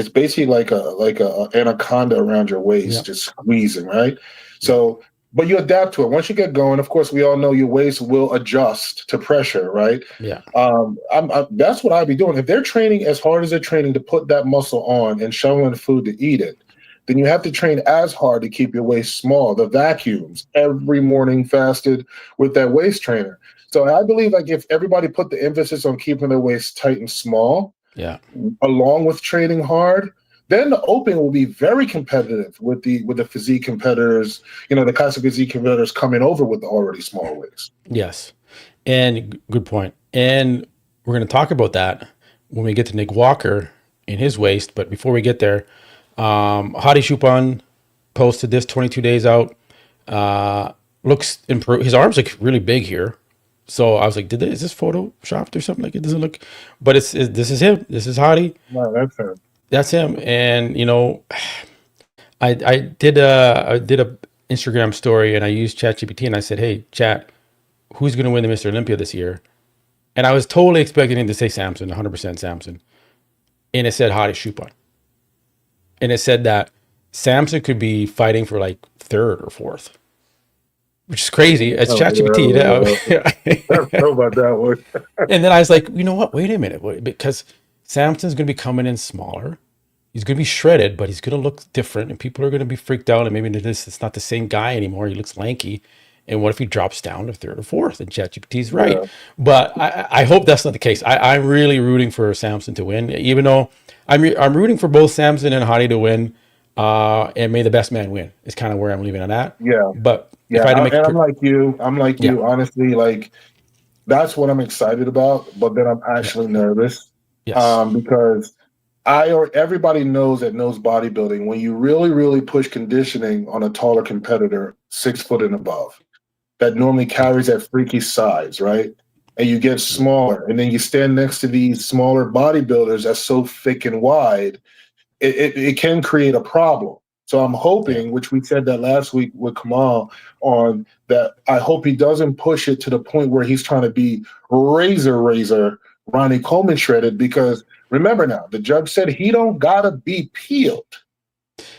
Speaker 2: basically like a anaconda around your
Speaker 1: Yeah,
Speaker 2: waist, just squeezing, right? So, but you adapt to it. Once you get going, of course, we all know your waist will adjust to pressure, right?
Speaker 1: yeah,
Speaker 2: That's what I'd be doing. If they're training as hard as they're training to put that muscle on and shoveling food to eat it, then you have to train as hard to keep your waist small. The vacuums every morning fasted with that waist trainer. So I believe like if everybody put the emphasis on keeping their waist tight and small,
Speaker 1: yeah.
Speaker 2: along with training hard, then the open will be very competitive with the physique competitors, the classic physique competitors coming over with the already small waist.
Speaker 1: Yes. And good point. And we're going to talk about that when we get to Nick Walker in his waist. But before we get there, Hadi Chupin posted this 22 days out. Looks improved. His arms look really big here. So I was like, is this photoshopped or something? Like it doesn't look, but this is him. This is Hadi.
Speaker 2: No, that's it.
Speaker 1: That's him. And I did a Instagram story and I used ChatGPT and I said, hey, chat, who's going to win the Mr. Olympia this year? And I was totally expecting him to say Samson, 100% Samson. And it said Hadi Chupin. And it said that Samson could be fighting for like third or fourth, which is crazy. It's
Speaker 2: Oh,
Speaker 1: ChatGPT.
Speaker 2: I don't know about that one.
Speaker 1: And then I was like, you know what? Wait a minute. Because Samson's going to be coming in smaller. He's going to be shredded, but he's going to look different. And people are going to be freaked out. And maybe it's not the same guy anymore. He looks lanky. And what if he drops down to third or fourth? And ChatGPT's right.
Speaker 2: Yeah.
Speaker 1: But I hope that's not the case. I'm really rooting for Samson to win, even though I'm rooting for both Samson and Hadi to win. And may the best man win is kind of where I'm leaving it at.
Speaker 2: Yeah.
Speaker 1: But if
Speaker 2: Yeah.
Speaker 1: I had to make
Speaker 2: And
Speaker 1: a
Speaker 2: I'm like you.
Speaker 1: yeah,
Speaker 2: Honestly, like that's what I'm excited about. But then I'm
Speaker 1: yeah,
Speaker 2: actually nervous
Speaker 1: yes,
Speaker 2: because everybody knows bodybuilding when you really, really push conditioning on a taller competitor, 6 foot and above, that normally
Speaker 1: yeah,
Speaker 2: carries that freaky size, right? And you get smaller, and then you stand next to these smaller bodybuilders that's so thick and wide, it can create a problem. So I'm
Speaker 1: yeah,
Speaker 2: hoping, which we said that last week with Kamal on that, I hope he doesn't push it to the point where he's trying to be razor Ronnie Coleman shredded, because Remember now, the judge said he don't gotta be peeled.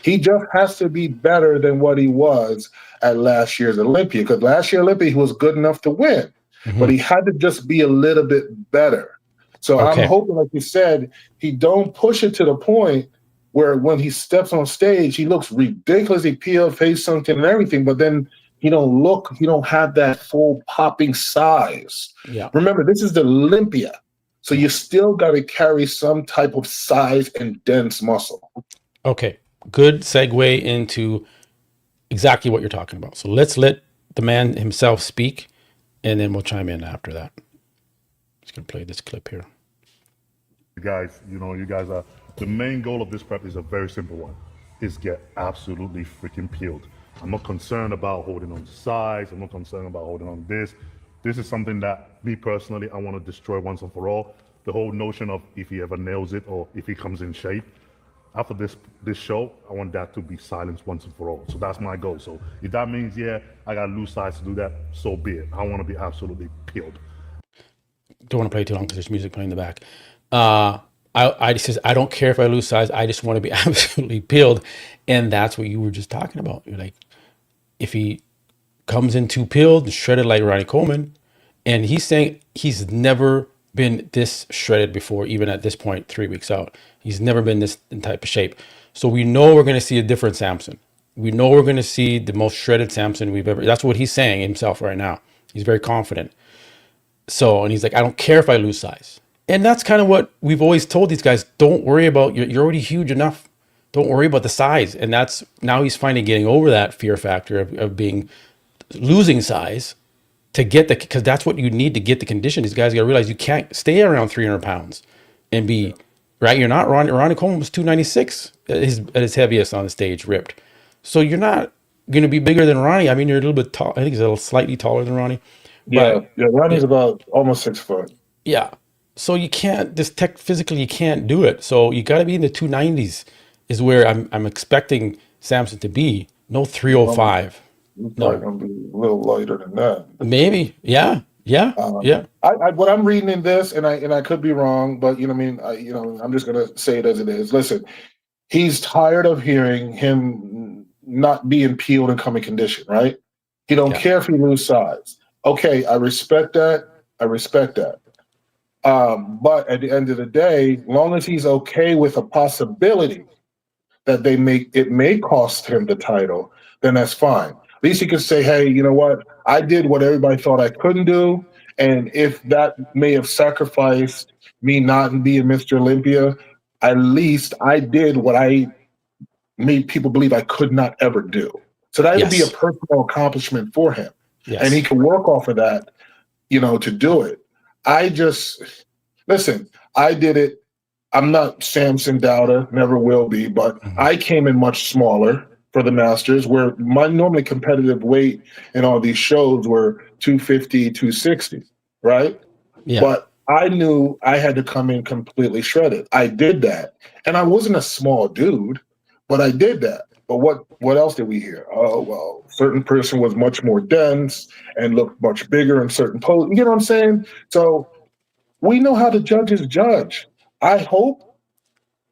Speaker 2: He just has to be better than what he was at last year's Olympia. Because last year Olympia, he was good enough to win, but he had to just be a little bit better. So I'm
Speaker 1: Okay.
Speaker 2: hoping, like you said, he don't push it to the point where when he steps on stage, he looks ridiculously peeled, face sunken, and everything. But then he don't have that full popping size.
Speaker 1: Yeah.
Speaker 2: Remember, this is the Olympia, so you still got to carry some type of size and dense muscle.
Speaker 1: Okay. Good segue into exactly what you're talking about. So let's let the man himself speak, and then we'll chime in after that. Just gonna play this clip here.
Speaker 3: You guys are, the main goal of this prep is a very simple one, is get absolutely freaking peeled. I'm not concerned about holding on to size. I'm not concerned about holding on to this. This is something that, me personally, I want to destroy once and for all. The whole notion of if he ever nails it or if he comes in shape. After this show, I want that to be silenced once and for all. So that's my goal. So if that means, yeah, I got to lose size to do that, so be it. I want to be absolutely peeled.
Speaker 1: Don't want to play too long because there's music playing in the back. I says, I don't care if I lose size. I just want to be absolutely peeled. And that's what you were just talking about. You're like, if he comes in too peeled and shredded like Ronnie Coleman, and he's saying he's never been this shredded before, even at this point, 3 weeks out. He's never been this in type of shape. So we know we're going to see a different Samson. We know we're going to see the most shredded Samson we've ever. That's what he's saying himself right now. He's very confident. So, and he's like, I don't care if I lose size. And that's kind of what we've always told these guys. Don't worry about, you're already huge enough. Don't worry about the size. And that's, now he's finally getting over that fear factor of being, losing size to get the, because that's what you need to get the condition. These guys got to realize you can't stay around 300 pounds and be, right? You're not, Ronnie Coleman was 296 at his heaviest on the stage, ripped. So you're not going to be bigger than Ronnie. I mean, you're a little bit tall. I think he's a little slightly taller than Ronnie. But
Speaker 2: Yeah, Ronnie's about almost 6 foot.
Speaker 1: yeah. So you can't, this tech physically, you can't do it. So you got to be in the 290s is where I'm expecting Samson to be. No 305.
Speaker 2: He's probably going to be a little lighter than that.
Speaker 1: Maybe. Yeah. Yeah. Yeah.
Speaker 2: What I'm reading in this, and I could be wrong, but you know, what I mean, I'm just going to say it as it is. Listen, he's tired of hearing him not being peeled and coming condition, right? He don't care if he lose size. Okay, I respect that. But at the end of the day, long as he's okay with a possibility that it may cost him the title, then that's fine. At least he can say, hey, you know what? I did what everybody thought I couldn't do. And if that may have sacrificed me not being Mr. Olympia, at least I did what I made people believe I could not ever do. So that would be a personal accomplishment for him.
Speaker 1: Yes.
Speaker 2: And he can work off of that, to do it. Listen, I did it. I'm not Samson Dauda, never will be, but I came in much smaller for the Masters, where my normally competitive weight in all these shows were 250, 260, right?
Speaker 1: Yeah.
Speaker 2: But I knew I had to come in completely shredded. I did that. And I wasn't a small dude, but I did that. But what else did we hear? Oh, well, certain person was much more dense and looked much bigger in certain poses. You know what I'm saying? So we know how the judges judge. I hope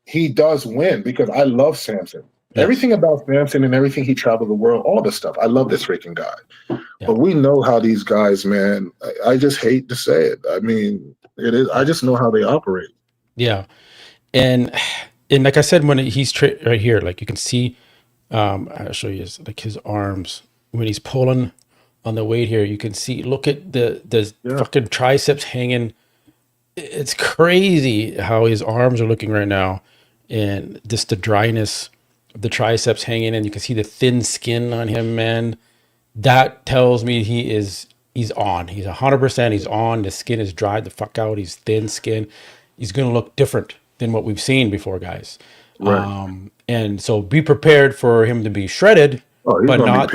Speaker 2: he does win because I love Samson. Yes. Everything about Samson and everything he traveled the world, all this stuff. I love this freaking guy. Yeah. But we know how these guys, man, I just hate to say it. I mean, it is. I just know how they operate.
Speaker 1: Yeah. And like I said, when he's right here, like you can see, I'll show you his arms when he's pulling on the weight here. You can see, look at the fucking triceps hanging. It's crazy how his arms are looking right now, and just the dryness of the triceps hanging, and you can see the thin skin on him, man. That tells me he's on. He's 100%. He's on. The skin is dried the fuck out. He's thin skin. He's gonna look different than what we've seen before, guys. Right. And so be prepared for him to be shredded, but not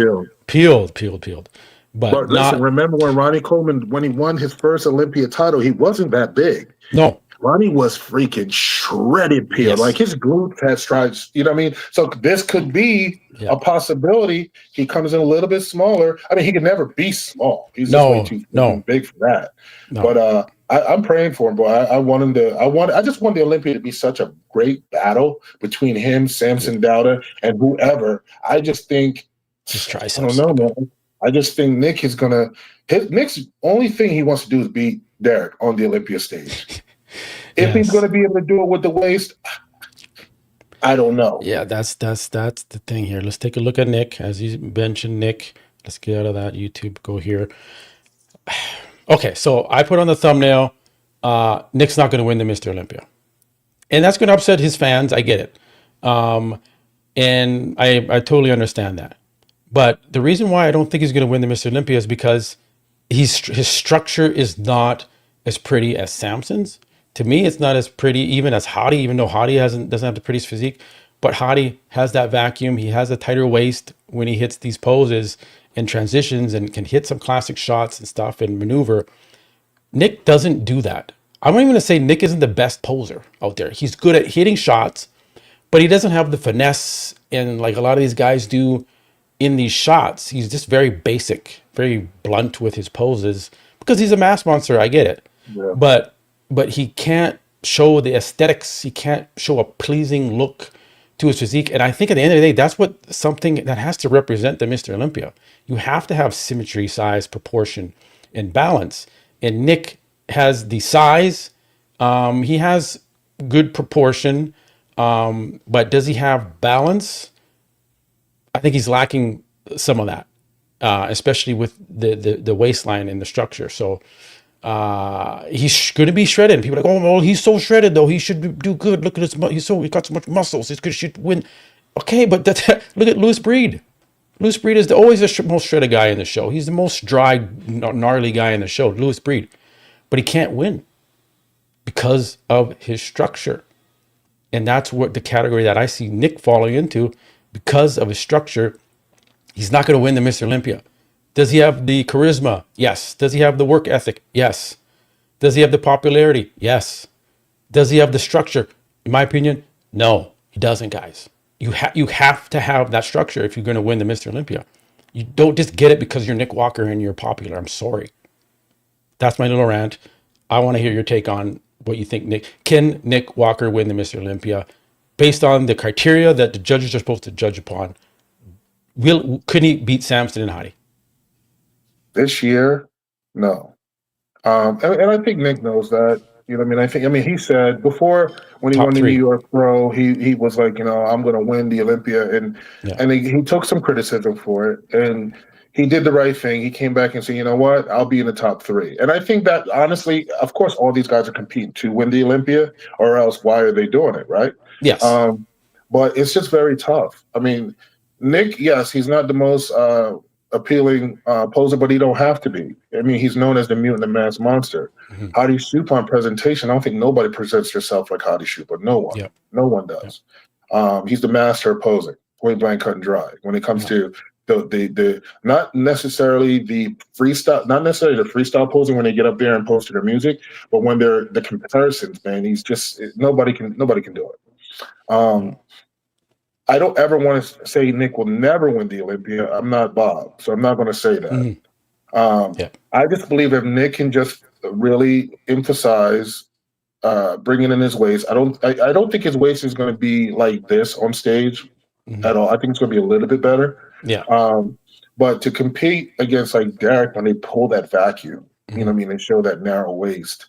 Speaker 1: peeled. But
Speaker 2: listen, remember when Ronnie Coleman, when he won his first Olympia title, he wasn't that big.
Speaker 1: No.
Speaker 2: Ronnie was freaking shredded peeled. Yes. Like his glutes had stripes, you know what I mean? So this could be a possibility. He comes in a little bit smaller. I mean, he could never be small. He's just way too big for that. No. But I'm praying for him, bro. I want him to. I just want the Olympia to be such a great battle between him, Samson Dauda, and whoever. I just think,
Speaker 1: His
Speaker 2: I don't
Speaker 1: triceps.
Speaker 2: know, man. I just think Nick is gonna. Nick's only thing he wants to do is beat Derek on the Olympia stage. If he's
Speaker 1: Yes.
Speaker 2: gonna be able to do it with the waist, I don't know.
Speaker 1: Yeah, that's the thing here. Let's take a look at Nick. As you mentioned, Nick. Let's get out of that YouTube. Go here. Okay, so I put on the thumbnail. Nick's not going to win the Mr. Olympia, and that's going to upset his fans. I get it, and I totally understand that. But the reason why I don't think he's going to win the Mr. Olympia is because his structure is not as pretty as Samson's. To me, it's not as pretty even as Hadi, even though Hadi doesn't have the prettiest physique. But Hadi has that vacuum. He has a tighter waist when he hits these poses and transitions and can hit some classic shots and stuff and maneuver. Nick doesn't do that. I'm not even going to say Nick isn't the best poser out there. He's good at hitting shots, but he doesn't have the finesse and like a lot of these guys do in these shots. He's just very basic, very blunt with his poses because he's a mass monster. I get it,
Speaker 2: Yeah.
Speaker 1: but he can't show the aesthetics. He can't show a pleasing look to his physique. And I think at the end of the day, that's what something that has to represent the Mr. Olympia. You have to have symmetry, size, proportion, and balance. And Nick has the size. He has good proportion. But does he have balance? I think he's lacking some of that, especially with the waistline and the structure. So he's going to be shredded. And people are like, oh, well, he's so shredded though. He should do good. Look at his, he got so much muscles. He should win. Okay, but look at Louis Breed. Louis Breed is always the most shredded guy in the show. He's the most dry, gnarly guy in the show, Louis Breed. But he can't win because of his structure. And that's what the category that I see Nick falling into because of his structure. He's not going to win the Mr. Olympia. Does he have the charisma? Yes. Does he have the work ethic? Yes. Does he have the popularity? Yes. Does he have the structure? In my opinion, no, he doesn't, guys. You have to have that structure if you're going to win the Mr. Olympia. You don't just get it because you're Nick Walker and you're popular. I'm sorry. That's my little rant. I want to hear your take on what you think. Can Nick Walker win the Mr. Olympia based on the criteria that the judges are supposed to judge upon? Could he beat Samson and Hadi?
Speaker 2: This year, no. And I think Nick knows that. You know what I mean? He said before when he
Speaker 1: Top
Speaker 2: won the New
Speaker 1: three.
Speaker 2: York Pro, he was like, I'm going to win the Olympia.
Speaker 1: Yeah.
Speaker 2: And he took some criticism for it. And he did the right thing. He came back and said, you know what? I'll be in the top three. And I think that, honestly, of course, all these guys are competing to win the Olympia, or else why are they doing it, right?
Speaker 1: Yes.
Speaker 2: But it's just very tough. I mean, Nick, yes, he's not the most appealing poser, but he don't have to be. I mean, he's known as the mutant and mass monster.
Speaker 1: Mm-hmm.
Speaker 2: Hadi Chupon presentation, I don't think nobody presents herself like Hadi Chupon. No one.
Speaker 1: Yep.
Speaker 2: No one does. Yep. He's the master of posing, point blank, cut and dry. When it comes to the not necessarily the freestyle posing when they get up there and pose to their music, but when they're the comparisons, man, he's just nobody can do it. I don't ever want to say Nick will never win the Olympia. I'm not Bob, so I'm not going to say that.
Speaker 1: Mm-hmm.
Speaker 2: I just believe if Nick can just really emphasize bringing in his waist. I don't think his waist is going to be like this on stage at all. I think it's going to be a little bit better.
Speaker 1: Yeah.
Speaker 2: But to compete against like Derek when they pull that vacuum, you know what I mean, and show that narrow waist.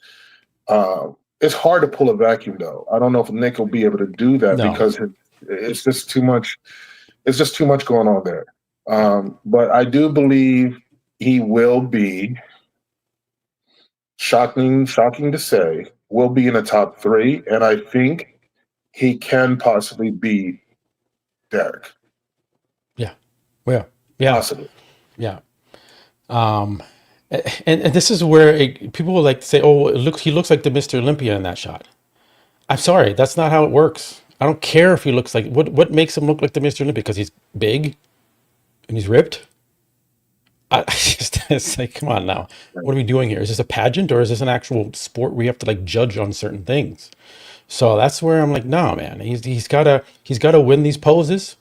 Speaker 2: It's hard to pull a vacuum though. I don't know if Nick will be able to do that because it's just too much. It's just too much going on there. But I do believe he will be shocking to say, will be in the top three, and I think he can possibly beat Derek.
Speaker 1: Yeah. Well, yeah.
Speaker 2: Possibly.
Speaker 1: Yeah. And this is where people will like to say, "Oh, he looks like the Mr. Olympia in that shot." I'm sorry, that's not how it works. I don't care if he looks like what makes him look like the Mr. Olympia because he's big and he's ripped. It's like, come on now, what are we doing here? Is this a pageant or is this an actual sport where you have to like judge on certain things? So that's where I'm like, no, man, he's gotta win these poses,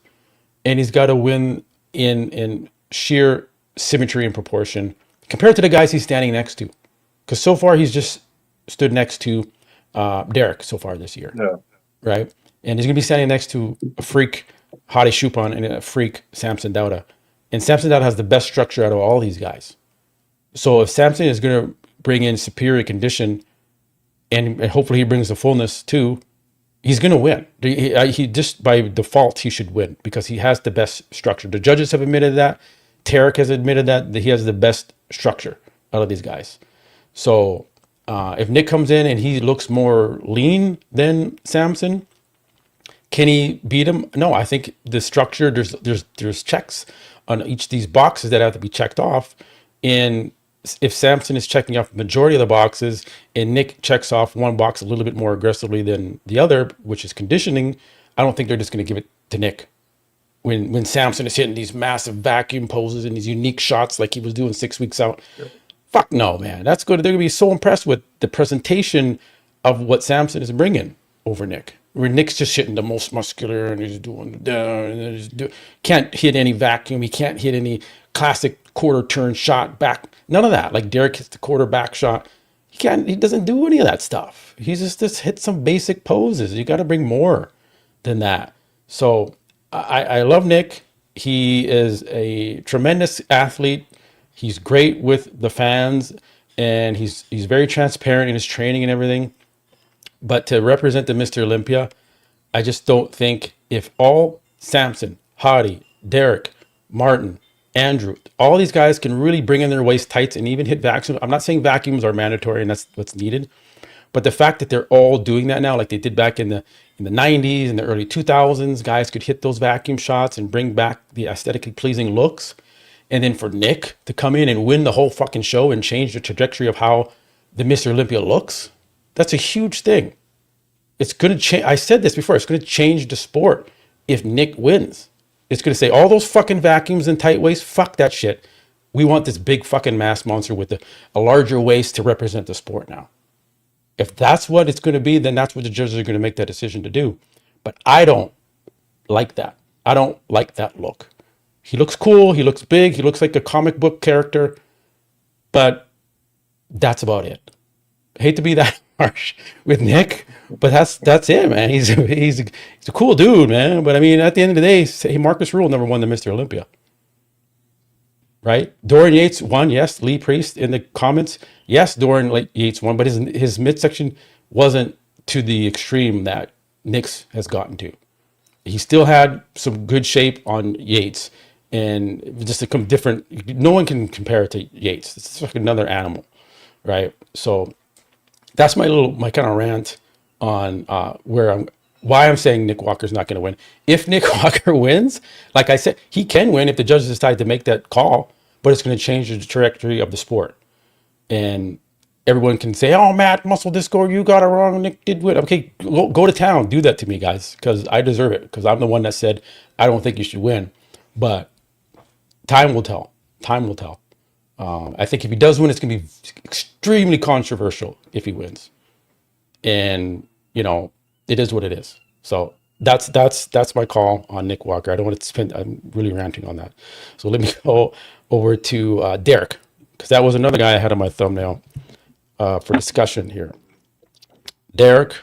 Speaker 1: and he's got to win in sheer symmetry and proportion compared to the guys he's standing next to. Because so far he's just stood next to Derek so far this year,
Speaker 2: Yeah.
Speaker 1: right? And he's going to be standing next to a freak Hadi Chupon and a freak Samson Dauda. And Samson Dauda has the best structure out of all these guys. So if Samson is going to bring in superior condition and hopefully he brings the fullness too, he's going to win. He just by default, he should win because he has the best structure. The judges have admitted that. Tarek has admitted that he has the best structure out of these guys. So if Nick comes in and he looks more lean than Samson, can he beat him? No, I think the structure, there's checks on each of these boxes that have to be checked off. And if Samson is checking off the majority of the boxes and Nick checks off one box a little bit more aggressively than the other, which is conditioning, I don't think they're just going to give it to Nick. When Samson is hitting these massive vacuum poses and these unique shots like he was doing 6 weeks out, fuck no, man. That's good. They're going to be so impressed with the presentation of what Samson is bringing over Nick. Where Nick's just hitting the most muscular and he's doing can't hit any vacuum. He can't hit any classic quarter turn shot back. None of that. Like Derek hits the quarter back shot. He doesn't do any of that stuff. He's just hit some basic poses. You got to bring more than that. So I love Nick. He is a tremendous athlete. He's great with the fans and he's very transparent in his training and everything. But to represent the Mr. Olympia, I just don't think if all Samson, Hadi, Derek, Martin, Andrew, all these guys can really bring in their waist tights and even hit vacuums. I'm not saying vacuums are mandatory and that's what's needed, but the fact that they're all doing that now, like they did back in the 90s and the early 2000s, guys could hit those vacuum shots and bring back the aesthetically pleasing looks. And then for Nick to come in and win the whole fucking show and change the trajectory of how the Mr. Olympia looks, that's a huge thing. It's going to change. I said this before. It's going to change the sport if Nick wins. It's going to say all those fucking vacuums and tight waist. Fuck that shit. We want this big fucking mass monster with a larger waist to represent the sport now. If that's what it's going to be, then that's what the judges are going to make that decision to do. But I don't like that. I don't like that look. He looks cool. He looks big. He looks like a comic book character. But that's about it. I hate to be that harsh with Nick, but that's it, man. He's a cool dude, man. But I mean, at the end of the day, say Marcus Rule never won the Mr. Olympia, right? Dorian Yates won, yes. Lee Priest in the comments, yes. Dorian Yates won, but his midsection wasn't to the extreme that Nick's has gotten to. He still had some good shape on Yates, and just a different. No one can compare it to Yates. It's like another animal, right? So that's my kind of rant on why I'm saying Nick Walker's not going to win. If Nick Walker wins, like I said, he can win if the judges decide to make that call, but it's going to change the trajectory of the sport. And everyone can say, "Oh, Matt, Muscle Discord, you got it wrong. Nick did win." Okay, go to town, do that to me, guys, because I deserve it. Because I'm the one that said I don't think you should win, but time will tell. Time will tell. I think if he does win, it's going to be extremely controversial if he wins. And, it is what it is. So that's my call on Nick Walker. I don't want to spend, I'm really ranting on that. So let me go over to Derek, because that was another guy I had on my thumbnail for discussion here. Derek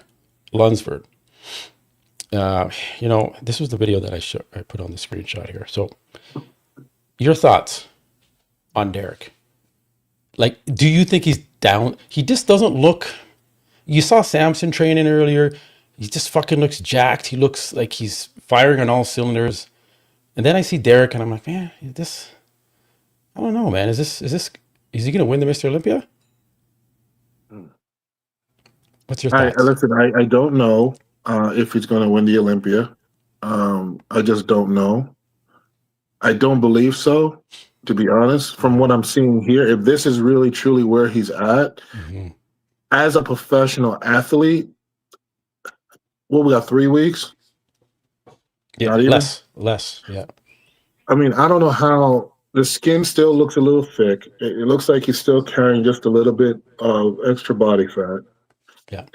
Speaker 1: Lunsford. This was the video that I put on the screenshot here. So your thoughts on Derek? Like, do you think he's down? He just doesn't look. You saw Samson training earlier. He just fucking looks jacked. He looks like he's firing on all cylinders. And then I see Derek, and I'm like, man, I don't know, man. Is he gonna win the Mr. Olympia? What's your thoughts?
Speaker 2: Listen, I don't know if he's going to win the Olympia. I just don't know. I don't believe so, to be honest. From what I'm seeing here, if this is really truly where he's at, as a professional athlete, we got 3 weeks?
Speaker 1: Yeah,
Speaker 2: Not even?
Speaker 1: less. Yeah.
Speaker 2: I mean, I don't know how the skin still looks a little thick. It looks like he's still carrying just a little bit of extra body fat.
Speaker 1: Yeah.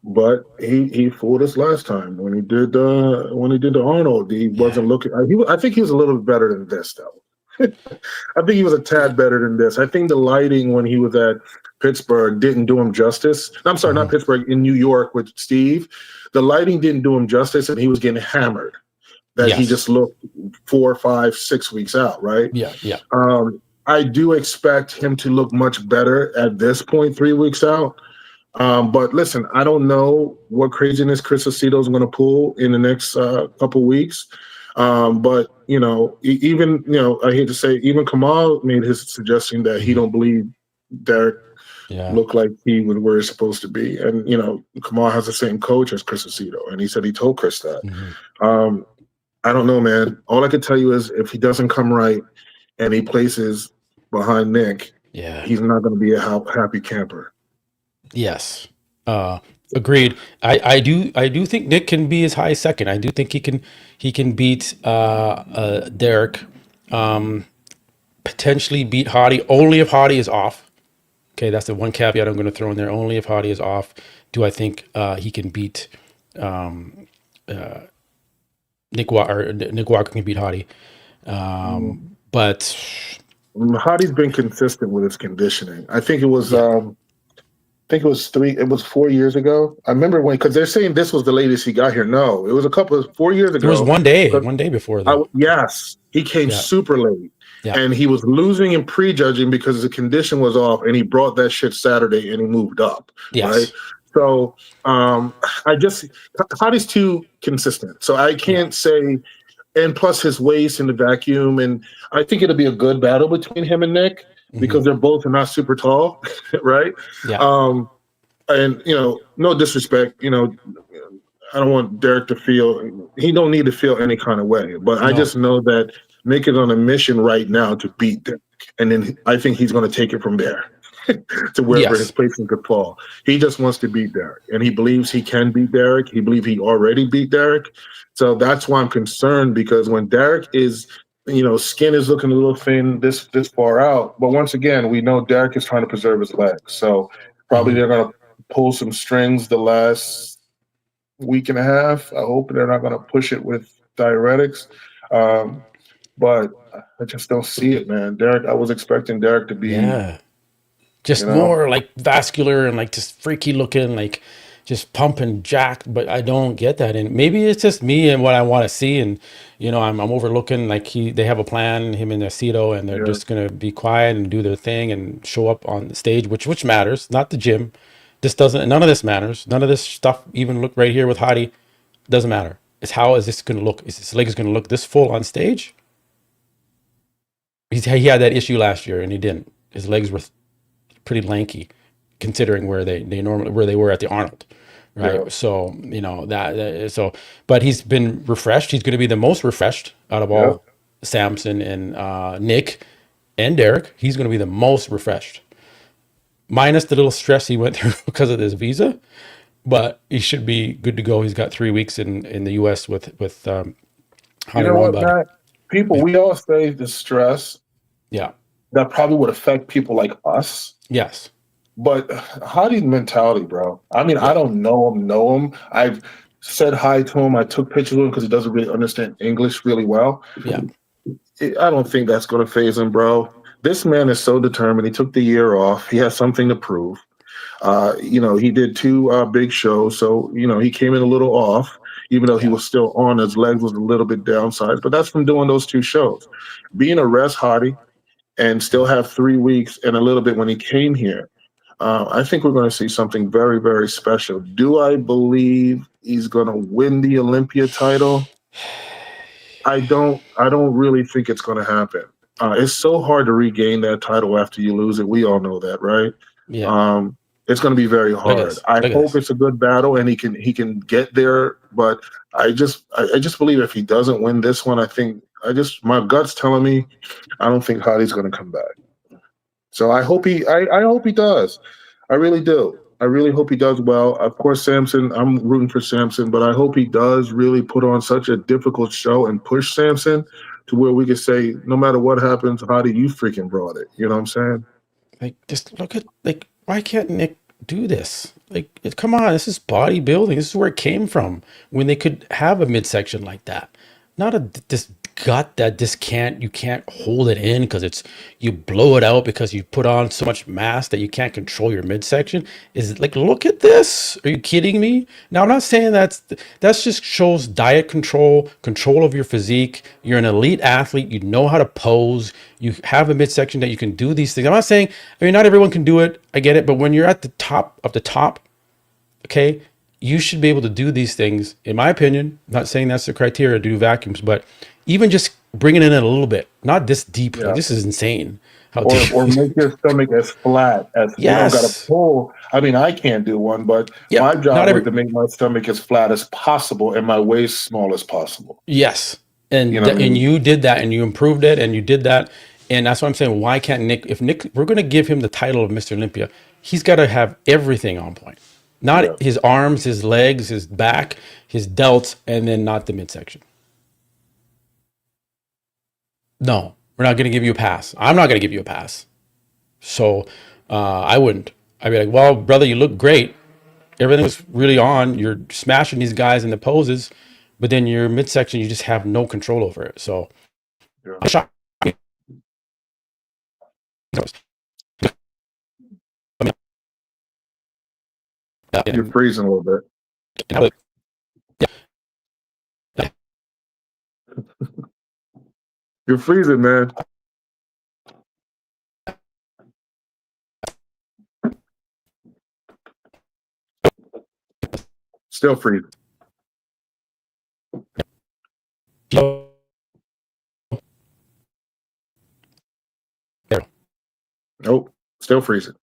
Speaker 2: But he fooled us last time when he did the Arnold. He wasn't looking. I think he was a little bit better than this though. I think he was a tad better than this. I think the lighting when he was at Pittsburgh didn't do him justice. I'm sorry, not
Speaker 1: Mhm.
Speaker 2: Pittsburgh, in New York with Steve. The lighting didn't do him justice, and he was getting hammered. That he
Speaker 1: Yes.
Speaker 2: just looked 4, 5, 6 weeks out, right?
Speaker 1: Yeah. Yeah.
Speaker 2: I do expect him to look much better at this point, 3 weeks out. But listen, I don't know what craziness Chris Aceto is going to pull in the next couple weeks. But even I hate to say, even Kamal made his suggestion that he
Speaker 1: Mhm.
Speaker 2: don't believe Derek
Speaker 1: Yeah.
Speaker 2: looked like he was where he's supposed to be. And Kamal has the same coach as Chris Aceto, and he said he told Chris that.
Speaker 1: Mhm.
Speaker 2: Um, I don't know, man. All I can tell you is if he doesn't come right and he places behind Nick,
Speaker 1: Yeah.
Speaker 2: he's not going to be a happy camper.
Speaker 1: Yes. Uh, Agreed. I do think Nick can be as high as second. I do think he can beat Derek, um, potentially beat Hottie, only if Hottie is off. Okay, that's the one caveat I'm going to throw in there. Only if Hottie is off, do I think he can beat um, Nick Walker, or Nick Walker can beat Hottie.
Speaker 2: Mm.
Speaker 1: But
Speaker 2: Hadi's been consistent with his conditioning. I think it was
Speaker 1: yeah,
Speaker 2: think it was 4 years ago. I remember when, because they're saying this was the latest he got here. No, it was a couple of 4 years
Speaker 1: there was
Speaker 2: ago.
Speaker 1: one day before though.
Speaker 2: Yes, he came
Speaker 1: Yeah,
Speaker 2: super late,
Speaker 1: yeah,
Speaker 2: and he was losing and prejudging because the condition was off, and he brought that shit Saturday and he moved up, right?
Speaker 1: yes,
Speaker 2: So I just Hadi's too consistent, so I
Speaker 1: yeah,
Speaker 2: can't say. And plus his waist in the vacuum, and I think it'll be a good battle between him and Nick
Speaker 1: hmm,
Speaker 2: because they're both not super tall, right?
Speaker 1: yeah,
Speaker 2: Um, and no disrespect, I don't want Derek to feel he don't need to feel any kind of way, but I
Speaker 1: no,
Speaker 2: just know that Nick is on a mission right now to beat Derek, and then I think he's going to take it from there to wherever his
Speaker 1: yes,
Speaker 2: placement could fall. He just wants to beat Derek, and he believes he can beat Derek. He believes he already beat Derek, so that's why I'm concerned because when Derek is, skin is looking a little thin this far out, but once again, we know Derek is trying to preserve his legs, so probably
Speaker 1: hmm,
Speaker 2: they're going to pull some strings the last week and a half. I hope they're not going to push it with diuretics. Um, but I just don't see it, man. Derek, I was expecting Derek to be,
Speaker 1: yeah.
Speaker 2: you
Speaker 1: Just
Speaker 2: know,
Speaker 1: more like vascular and like just freaky looking, like just pumping jacked. But I don't get that, and maybe it's just me and what I want to see. And I'm overlooking like they have a plan, him and Aceto, and they're
Speaker 2: yeah.
Speaker 1: just gonna be quiet and do their thing and show up on the stage, which matters, not the gym. This doesn't. None of this matters. None of this stuff. Even look right here with Hottie, doesn't matter. It's how is this gonna look? Is his legs gonna look this full on stage? He had that issue last year, and he didn't. His legs were pretty lanky considering where they were at the Arnold,
Speaker 2: Yeah.
Speaker 1: right? So but he's been refreshed. He's going to be the most refreshed out of
Speaker 2: Yeah.
Speaker 1: all Samson and Nick and Derek. He's going to be the most refreshed, minus the little stress he went through because of this visa. But he should be good to go. He's got 3 weeks in the U.S. with
Speaker 2: You
Speaker 1: Honey
Speaker 2: know what,
Speaker 1: Rombody.
Speaker 2: Matt? People,
Speaker 1: Yeah,
Speaker 2: we all say the stress
Speaker 1: yeah,
Speaker 2: that probably would affect people like us.
Speaker 1: yes,
Speaker 2: But Hadi's mentality, bro. I mean, I
Speaker 1: yeah,
Speaker 2: don't know him. I've said hi to him. I took pictures with him because he doesn't really understand English really well.
Speaker 1: yeah,
Speaker 2: I don't think that's going to phase him, bro. This man is so determined. He took the year off. He has something to prove. He did two big shows, so he came in a little off, even though he
Speaker 1: yeah,
Speaker 2: was still on. His legs was a little bit downsized, but that's from doing those two shows. Being a rest hottie and still have 3 weeks and a little bit when he came here, I think we're going to see something very, very special. Do I believe he's going to win the Olympia title? I don't. I don't really think it's going to happen. It's so hard to regain that title after you lose it. We all know that, right?
Speaker 1: yeah.
Speaker 2: It's going to be very
Speaker 1: Look at
Speaker 2: hard.
Speaker 1: this.
Speaker 2: I
Speaker 1: Look at
Speaker 2: hope
Speaker 1: this.
Speaker 2: it's a good battle and he can get there. But I just believe if he doesn't win this one, my gut's telling me I don't think Hadi's going to come back. So I hope he does. I really do. I really hope he does well. Of course, Samson, I'm rooting for Samson, but I hope he does really put on such a difficult show and push Samson to where we could say, no matter what happens, how do you freaking brought it? You know what I'm saying?
Speaker 1: Like, just look at, like, why can't Nick do this? Like, come on, this is bodybuilding. This is where it came from when they could have a midsection like that, not this gut that you can't hold it in because you blow it out because you put on so much mass that you can't control your midsection? Is it like, look at this? Are you kidding me? Now, I'm not saying that's just shows diet control of your physique. You're an elite athlete. You know how to pose. You have a midsection that you can do these things. I'm not saying, I mean, not everyone can do it. I get it. But when you're at the top of the top, okay, you should be able to do these things, in my opinion. I'm not saying that's the criteria to do vacuums, but even just bringing it in a little bit, not this deep. Like,
Speaker 2: Yeah.
Speaker 1: this is insane. How
Speaker 2: Or make your stomach as flat as you don't got to
Speaker 1: yes.
Speaker 2: pull. I mean, I can't do one, but
Speaker 1: Yep.
Speaker 2: my
Speaker 1: Not
Speaker 2: job was
Speaker 1: every
Speaker 2: to make my stomach as flat as possible and my waist small as possible.
Speaker 1: yes.
Speaker 2: You
Speaker 1: And
Speaker 2: know what I
Speaker 1: and
Speaker 2: mean?
Speaker 1: you did that and you improved it and you did that. And that's what I'm saying. Why can't Nick, if Nick, we're going to give him the title of Mr. Olympia, he's got to have everything on point.
Speaker 2: Yeah.
Speaker 1: Not his arms, his legs, his back, his delts, and then not the midsection. No, we're not going to give you a pass. I'm not going to give you a pass. So I wouldn't. I'd be like, well, brother, you look great. Everything was really on. You're smashing these guys in the poses, but then your midsection, you just have no control over it. So
Speaker 2: Yeah.
Speaker 1: I'm shocked.
Speaker 2: You're freezing a little bit. You're freezing, man. Still freezing. Nope. Still freezing.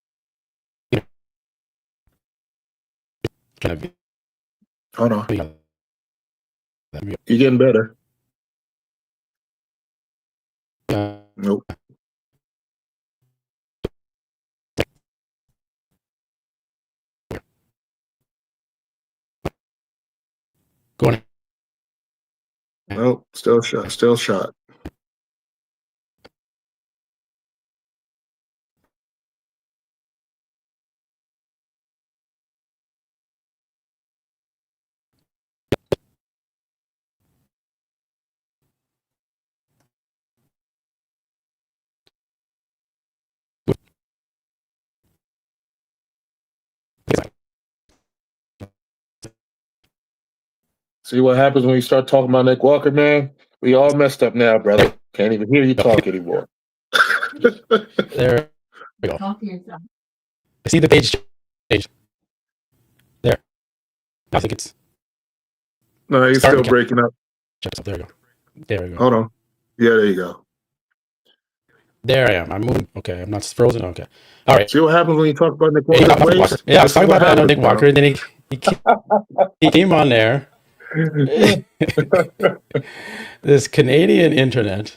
Speaker 2: Hold on. You're getting better. Nope.
Speaker 1: Go on.
Speaker 2: Nope. Still shot. Still shot. See what happens when you start talking about Nick Walker, man? We all messed up now, brother. Can't even hear you talk anymore.
Speaker 1: There we go. I see the page change. There. I think it's
Speaker 2: No, he's
Speaker 1: starting
Speaker 2: still
Speaker 1: to
Speaker 2: breaking up.
Speaker 1: check up. There we go. There we go.
Speaker 2: Hold on. Yeah, there you go.
Speaker 1: There I am. I'm moving. Okay, I'm not frozen. Okay. All right.
Speaker 2: See what happens when you talk about Nick
Speaker 1: Hey,
Speaker 2: Walker's
Speaker 1: Walker.
Speaker 2: waist?
Speaker 1: Yeah, I was
Speaker 2: This is
Speaker 1: talking
Speaker 2: what
Speaker 1: about
Speaker 2: happens,
Speaker 1: Nick Walker, and then he came on there. This Canadian internet.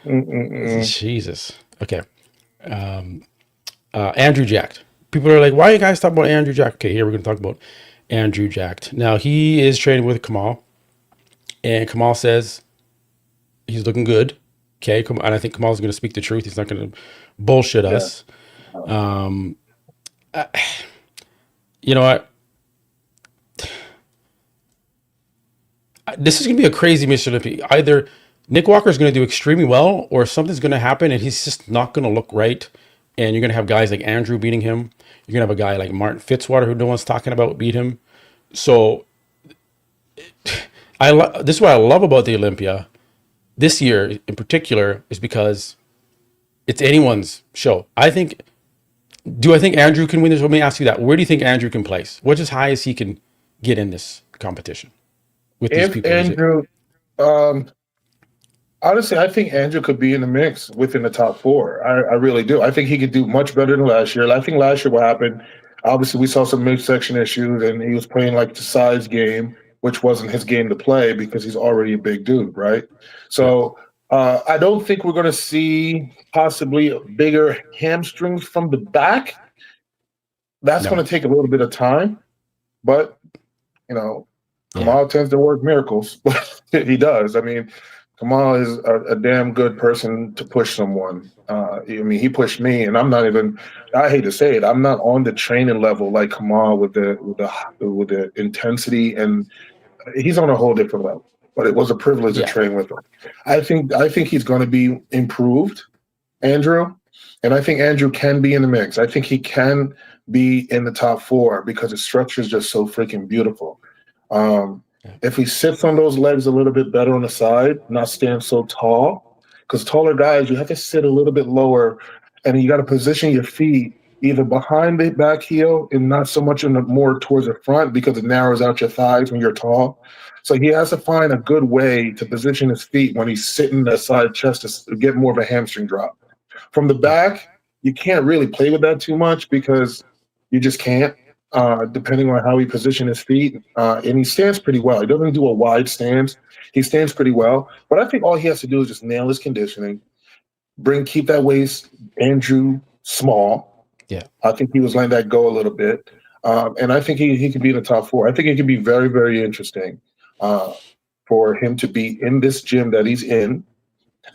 Speaker 1: Jesus. Okay. Andrew Jacked. People are like, why are you guys talking about Andrew Jacked? Okay, here we're going to talk about Andrew Jacked. Now, he is training with Kamal, and Kamal says he's looking good. Okay, and I think Kamal's going to speak the truth. He's not going to bullshit us. You know what? This is going to be a crazy Mr. Olympia. Either Nick Walker is going to do extremely well, or something's going to happen and he's just not going to look right. And you're going to have guys like Andrew beating him. You're going to have a guy like Martin Fitzwater, who no one's talking about, beat him. So this is what I love about the Olympia this year in particular, is because it's anyone's show. Do I think Andrew can win this? Let me ask you that. Where do you think Andrew can place? What's as high as he can get in this competition with these
Speaker 2: If
Speaker 1: people?
Speaker 2: Andrew, honestly, I think Andrew could be in the mix within the top four. I really do. I think he could do much better than last year. I think last year what happened, obviously we saw some midsection issues and he was playing like the size game, which wasn't his game to play because he's already a big dude, right? So I don't think we're going to see possibly bigger hamstrings from the back. That's going to take a little bit of time, but you know, Kamal tends to work miracles. He does. I mean, Kamal is a damn good person to push someone. I mean, he pushed me, and I'm not even. I hate to say it, I'm not on the training level like Kamal with the intensity, and he's on a whole different level. but it was a privilege to train with him. I think he's going to be improved, Andrew, and I think Andrew can be in the mix. I think he can be in the top 4 because his structure is just so freaking beautiful. If he sits on those legs a little bit better on the side, not stand so tall, because taller guys, you have to sit a little bit lower, and you got to position your feet either behind the back heel and not so much more towards the front because it narrows out your thighs when you're tall. So he has to find a good way to position his feet when he's sitting that side chest to get more of a hamstring drop. From the back, you can't really play with that too much because you just can't, depending on how he positions his feet. And he stands pretty well. He doesn't do a wide stance. He stands pretty well. But I think all he has to do is just nail his conditioning, keep that waist, Andrew, small.
Speaker 1: Yeah.
Speaker 2: I think he was letting that go a little bit. And I think he could be in the top 4. I think it could be very, very interesting for him to be in this gym that he's in,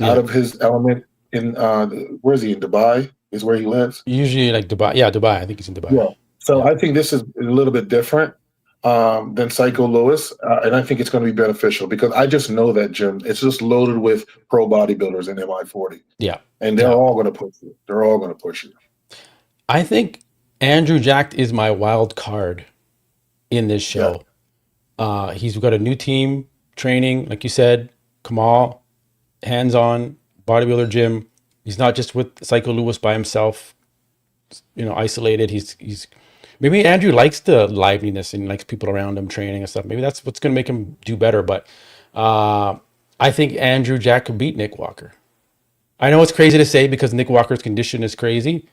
Speaker 2: out of his element in, where is he, in Dubai is where he lives?
Speaker 1: Usually like Dubai. Yeah, Dubai. I think he's in Dubai.
Speaker 2: Yeah. So I think this is a little bit different than Psycho Lewis. And I think it's going to be beneficial because I just know that gym. It's just loaded with pro bodybuilders in MI40.
Speaker 1: Yeah.
Speaker 2: And they're all going to push you. They're all going to push you.
Speaker 1: I think Andrew Jacked is my wild card in this show. He's got a new team training, like you said, Kamal, hands-on, bodybuilder gym. He's not just with Psycho Lewis by himself, isolated. He's maybe Andrew likes the liveliness and likes people around him training and stuff. Maybe that's what's going to make him do better. But I think Andrew Jack could beat Nick Walker. I know it's crazy to say because Nick Walker's condition is crazy,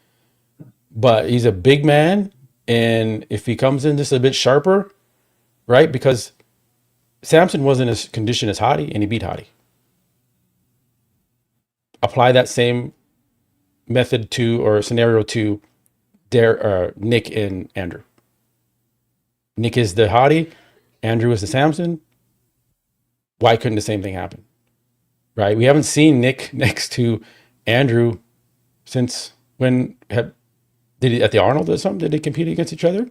Speaker 1: but he's a big man, and if he comes in just a bit sharper, right? Because Samson wasn't as conditioned as Hottie, and he beat Hottie. Apply that same method to or scenario to Nick and Andrew. Nick is the Hottie, Andrew is the Samson. Why couldn't the same thing happen? Right? We haven't seen Nick next to Andrew since when did he at the Arnold or something? Did they compete against each other?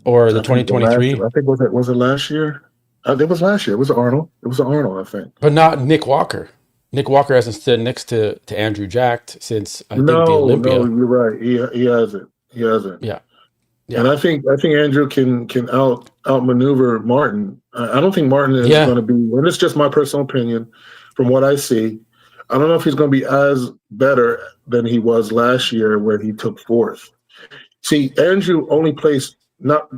Speaker 1: Or the 2023?
Speaker 2: I think was it last year? It was last year. It was Arnold. It was Arnold, I think.
Speaker 1: But not Nick Walker. Nick Walker hasn't stood next to Andrew Jacked since I think the Olympia.
Speaker 2: No, you're right. He hasn't. He hasn't.
Speaker 1: Yeah.
Speaker 2: And I think Andrew can outmaneuver Martin. I don't think Martin is going to be, and it's just my personal opinion from what I see. I don't know if he's going to be as better than he was last year where he took 4th. See, Andrew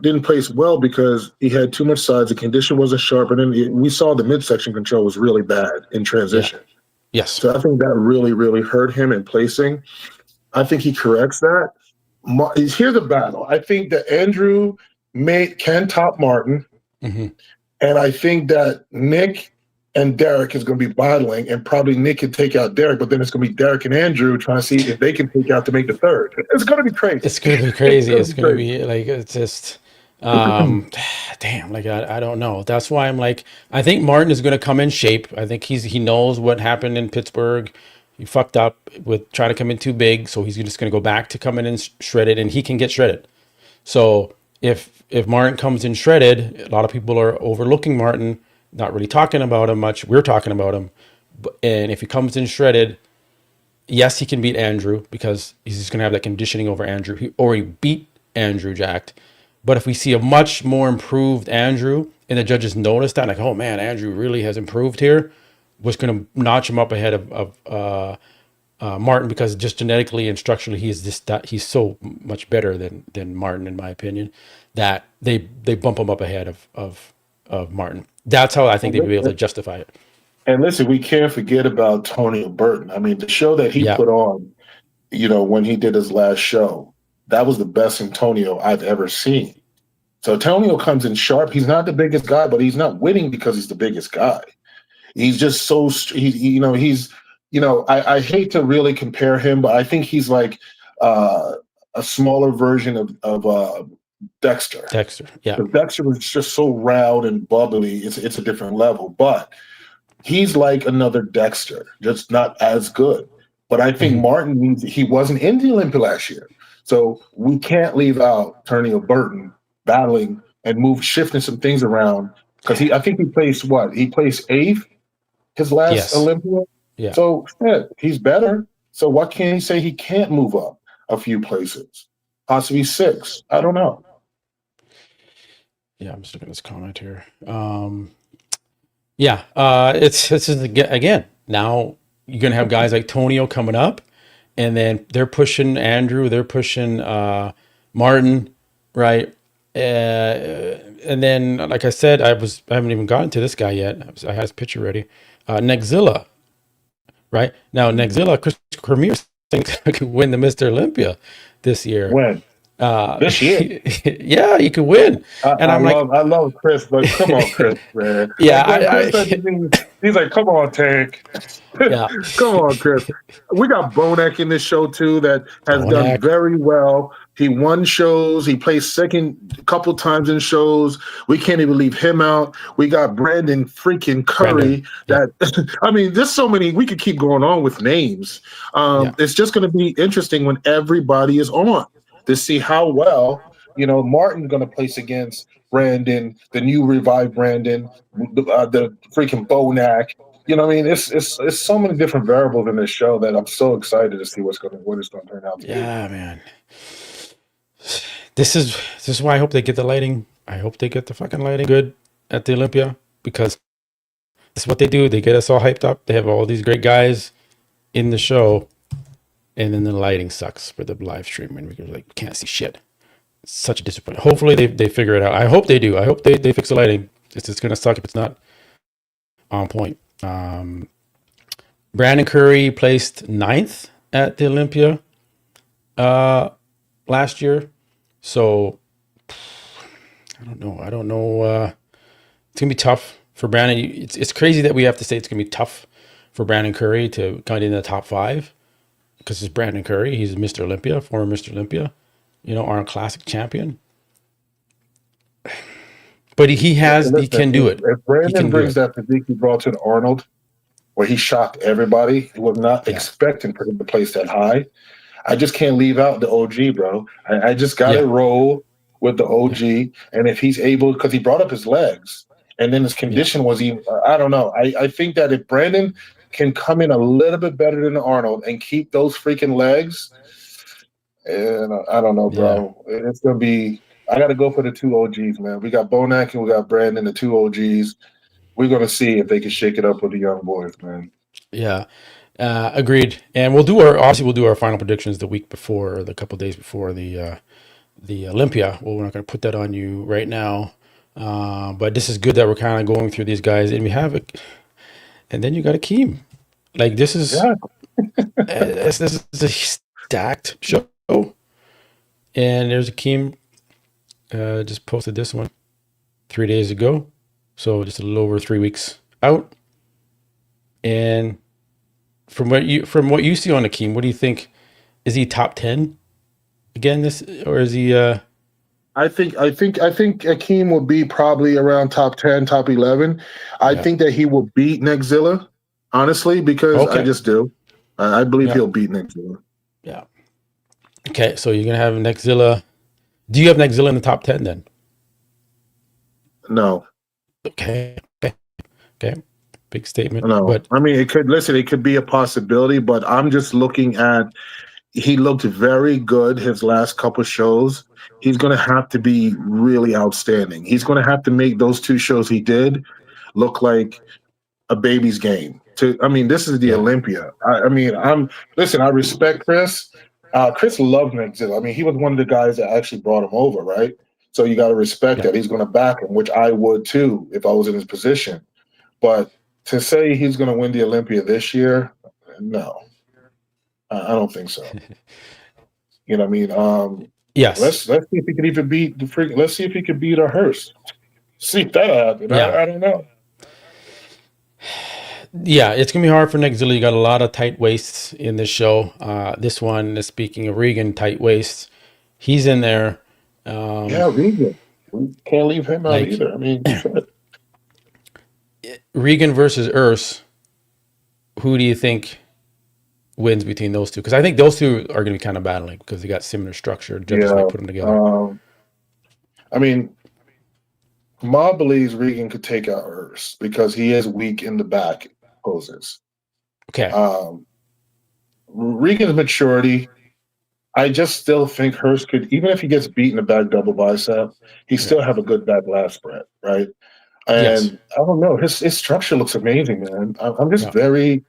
Speaker 2: didn't place well because he had too much size. The condition wasn't sharp, and then we saw the midsection control was really bad in transition.
Speaker 1: Yeah. Yes.
Speaker 2: So I think that really, really hurt him in placing. I think he corrects that. Here's the battle. I think that Andrew can top Martin, and I think that Nick and Derek is going to be battling, and probably Nick can take out Derek, but then it's going to be Derek and Andrew trying to see if they can take out to make the 3rd. It's going to be crazy.
Speaker 1: It's going to be crazy. It's going to be like, it's just, damn, like, I don't know. That's why I'm like, I think Martin is going to come in shape. I think he knows what happened in Pittsburgh. He fucked up with trying to come in too big, so he's just going to go back to coming in shredded, and he can get shredded. So if Martin comes in shredded, a lot of people are overlooking Martin, not really talking about him much. We're talking about him. And if he comes in shredded, yes, he can beat Andrew because he's just going to have that conditioning over Andrew. He already beat Andrew Jacked. But if we see a much more improved Andrew and the judges notice that, like, oh man, Andrew really has improved here, was going to notch him up ahead of Martin because just genetically and structurally he's so much better than Martin, in my opinion, that they bump him up ahead of Martin. That's how I think they'd be able to justify it.
Speaker 2: And listen, we can't forget about Tony Burton. I mean, the show that he put on, when he did his last show, that was the best Antonio I've ever seen. So Antonio comes in sharp. He's not the biggest guy, but he's not winning because he's the biggest guy. He's just so, I hate to really compare him, but I think he's like a smaller version of Dexter.
Speaker 1: Yeah.
Speaker 2: So Dexter was just so round and bubbly. It's a different level, but he's like another Dexter, just not as good. But I think Martin he wasn't in the Olympia last year, so we can't leave out Tony Burton battling and shifting some things around because I think he placed what? He placed eighth his last
Speaker 1: Yes.
Speaker 2: Olympia.
Speaker 1: Yeah.
Speaker 2: So shit, he's better. So why can't he say he can't move up a few places? Possibly six. I don't know.
Speaker 1: Yeah. I'm just looking at this comment here. Yeah. It's just again, now you're going to have guys like Tonio coming up, and then they're pushing Andrew, they're pushing Martin, right? And then, like I said, I haven't even gotten to this guy yet. I had his picture ready. Nexzilla, right? Now, Nexzilla, Chris Cormier thinks he could win the Mr. Olympia this year.
Speaker 2: When? This year?
Speaker 1: Yeah, he could win. And I'm like,
Speaker 2: I love Chris, but come on, Chris, man.
Speaker 1: yeah,
Speaker 2: Like when Chris said to me, he's like, "Come on, Tank,
Speaker 1: yeah,
Speaker 2: come on, Chris." We got Bonek in this show too that has done
Speaker 1: Bonek.
Speaker 2: very well. He won shows. He placed second a couple times in shows. We can't even leave him out. We got Brandon freaking Curry.
Speaker 1: Brandon,
Speaker 2: That I mean, there's so many. We could keep going on with names.
Speaker 1: Yeah.
Speaker 2: It's just going to be interesting when everybody is on to see how well, Martin's going to place against Brandon, the new revived Brandon, the freaking Bonak. You know what I mean? It's so many different variables in this show that I'm so excited to see what it's going to turn out to be.
Speaker 1: Yeah, man. This is why I hope they get the lighting. I hope they get the fucking lighting good at the Olympia, because this is what they do. They get us all hyped up. They have all these great guys in the show, and then the lighting sucks for the live stream, and we can't see shit. It's such a disappointment. Hopefully they figure it out. I hope they do. I hope they fix the lighting. It's just gonna suck if it's not on point. Brandon Curry placed 9th at the Olympia last year. So I don't know. It's gonna be tough for Brandon. It's crazy that we have to say it's gonna be tough for Brandon Curry to come in the top 5, because it's Brandon Curry. He's Mr. Olympia, former Mr. Olympia, our classic champion. But he can do it.
Speaker 2: If Brandon brings that physique he brought to the Arnold, where he shocked everybody, he was not expecting for him to place that high. I just can't leave out the OG, bro. I just got to roll with the OG. And if he's able, because he brought up his legs, and then his condition was even, I don't know. I think that if Brandon can come in a little bit better than the Arnold and keep those freaking legs, and I don't know, bro. Yeah. It's going to be, I got to go for the 2 OGs, man. We got Bonak and we got Brandon, the 2 OGs. We're going to see if they can shake it up with the young boys, man.
Speaker 1: Yeah. Agreed. And we'll do our final predictions the week before, or the couple days before the Olympia. Well, we're not going to put that on you right now. But this is good that we're kind of going through these guys, and we have it. And then you got Akeem. Like, this is this is a stacked show. And there's Akeem. Just posted this one 3 days ago, so just a little over 3 weeks out. And from what you see on Akeem, what do you think? Is he top 10 again or is he?
Speaker 2: I think Akeem will be probably around top 10, top 11. I think that he will beat Nexzilla, honestly, because I just do. I believe he'll beat Nexzilla.
Speaker 1: Yeah. Okay, so you're gonna have Nexzilla. Do you have Nexzilla in the top 10 then?
Speaker 2: No.
Speaker 1: Okay. Big statement.
Speaker 2: No.
Speaker 1: But
Speaker 2: I mean, it could be a possibility, but I'm just looking at, he looked very good his last couple shows. He's going to have to be really outstanding. He's going to have to make those 2 shows he did look like a baby's game. This is the Olympia. I respect Chris. Chris loved Nexzilla. He was one of the guys that actually brought him over, right? So you got to respect that. He's going to back him, which I would too if I was in his position. But to say he's going to win the Olympia this year, no. I don't think so. You know what I mean?
Speaker 1: Yes.
Speaker 2: Let's see if he could even beat let's see if he could beat a Hearst. See if that happens.
Speaker 1: Yeah.
Speaker 2: I don't know.
Speaker 1: Yeah, it's gonna be hard for Nexzilla. You got a lot of tight waists in this show. This one, speaking of Regan, tight waists. He's in there.
Speaker 2: Regan. We can't leave him out either.
Speaker 1: Regan versus Urs. Who do you think wins between those two? Because I think those two are going to be kind of battling because they got similar structure. Judges might put them together.
Speaker 2: Ma believes Regan could take out Hurst because he is weak in the back poses.
Speaker 1: Okay.
Speaker 2: Regan's maturity, I just still think Hurst could, even if he gets beat in the back double bicep, he still have a good back lat spread, right?
Speaker 1: Yes.
Speaker 2: And I don't know, his structure looks amazing, man. I'm just
Speaker 1: Yeah.
Speaker 2: very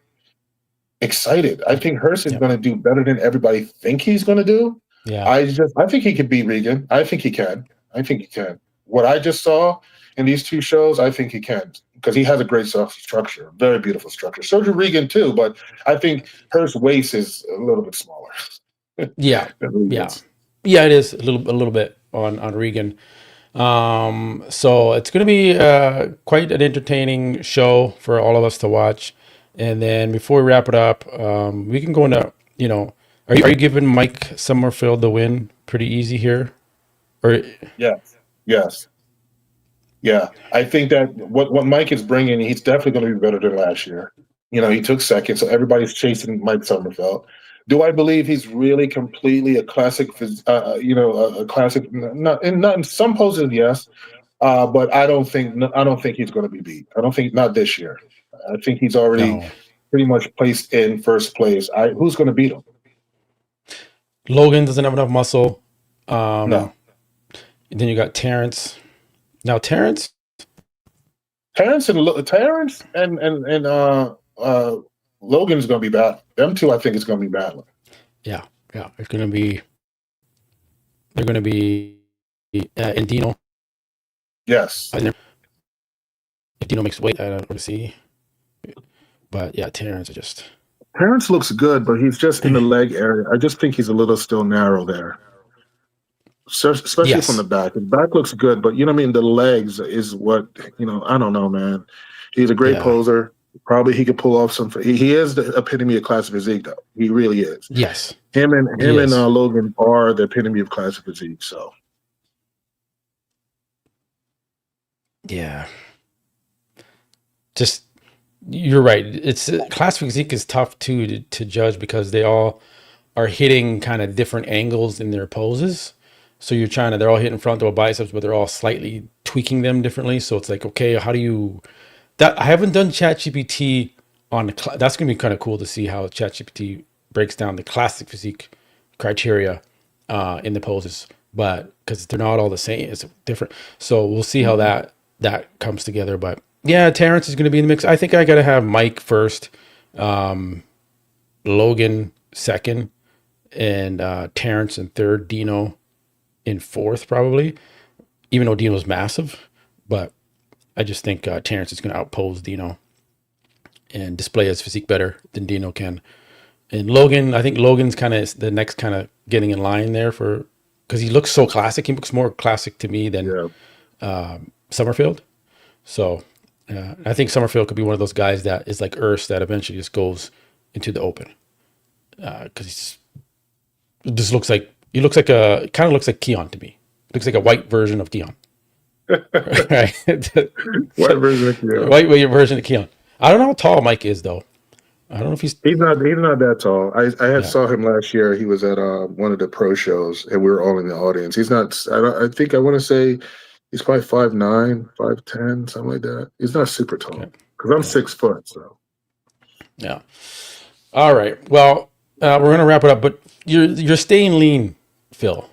Speaker 2: excited. I think Hurst is
Speaker 1: Yeah.
Speaker 2: going to do better than everybody think he's going to do.
Speaker 1: Yeah.
Speaker 2: I think he could beat Regan. I think he can. I think he can. What I just saw in these two shows, I think he can because he has a great structure, very beautiful structure. So do Regan too, but I think Hurst's waist is a little bit smaller.
Speaker 1: Yeah.
Speaker 2: than
Speaker 1: Yeah.
Speaker 2: Regan's.
Speaker 1: Yeah, it is a little bit on Regan. So it's going to be quite an entertaining show for all of us to watch. And then before we wrap it up, we can go into, are you giving Mike Summerfield the win pretty easy here? Or
Speaker 2: Yes. Yes. Yeah, I think that what Mike is bringing, he's definitely going to be better than last year. He took second, so everybody's chasing Mike Sommerfeld. Do I believe he's really completely a classic? A classic. Not in some poses, yes, but I don't think he's going to be beat. I don't think not this year. I think he's already
Speaker 1: no?
Speaker 2: pretty much placed in first place. Who's going to beat him?
Speaker 1: Logan doesn't have enough muscle.
Speaker 2: No,
Speaker 1: Then you got Terrence. Now Terrence,
Speaker 2: Terrence and Logan's going to be bad. Them two, I think, is going to be battling.
Speaker 1: yeah, it's gonna be. They're gonna be and Dino.
Speaker 2: Yes.
Speaker 1: If Dino makes weight, I don't want to see. But yeah, Terrence are just.
Speaker 2: Terrence looks good, but he's just in the leg area. I just think he's a little still narrow there. So, especially from the back. The back looks good, but you know what I mean? The legs is what, I don't know, man. He's a great poser. Probably he could pull off some. He is the epitome of classic physique, though. He really is.
Speaker 1: Yes.
Speaker 2: Him and Logan are the epitome of classic physique, so.
Speaker 1: Yeah. Just, you're right. It's classic physique is tough too to judge because they all are hitting kind of different angles in their poses. So they're all hitting front double biceps, but they're all slightly tweaking them differently. So it's like, okay, how do you, I haven't done ChatGPT on that's going to be kind of cool to see how ChatGPT breaks down the classic physique criteria in the poses, but because they're not all the same, it's different. So we'll see how that comes together. But yeah, Terrence is going to be in the mix. I think I got to have Mike first, Logan second, and Terrence in third, Dino in fourth, probably, even though Dino's massive. But I just think Terrence is going to outpose Dino and display his physique better than Dino can. And Logan, I think Logan's kind of the next kind of getting in line there because he looks so classic. He looks more classic to me than Summerfield. So I think Summerfield could be one of those guys that is like Urs that eventually just goes into the open because he looks like Keon to me. Looks like a white version of Keon. Right?
Speaker 2: White version of Keon.
Speaker 1: White version of Keon. I don't know how tall Mike is though. I don't know if he's
Speaker 2: not that tall. I saw him last year. He was at one of the pro shows, and we were all in the audience. He's not. I think I want to say he's probably 5'9", 5'10", something like that. He's not super tall because I'm 6 foot. So
Speaker 1: yeah. All right. Well, we're gonna wrap it up, but you're staying lean, Phil.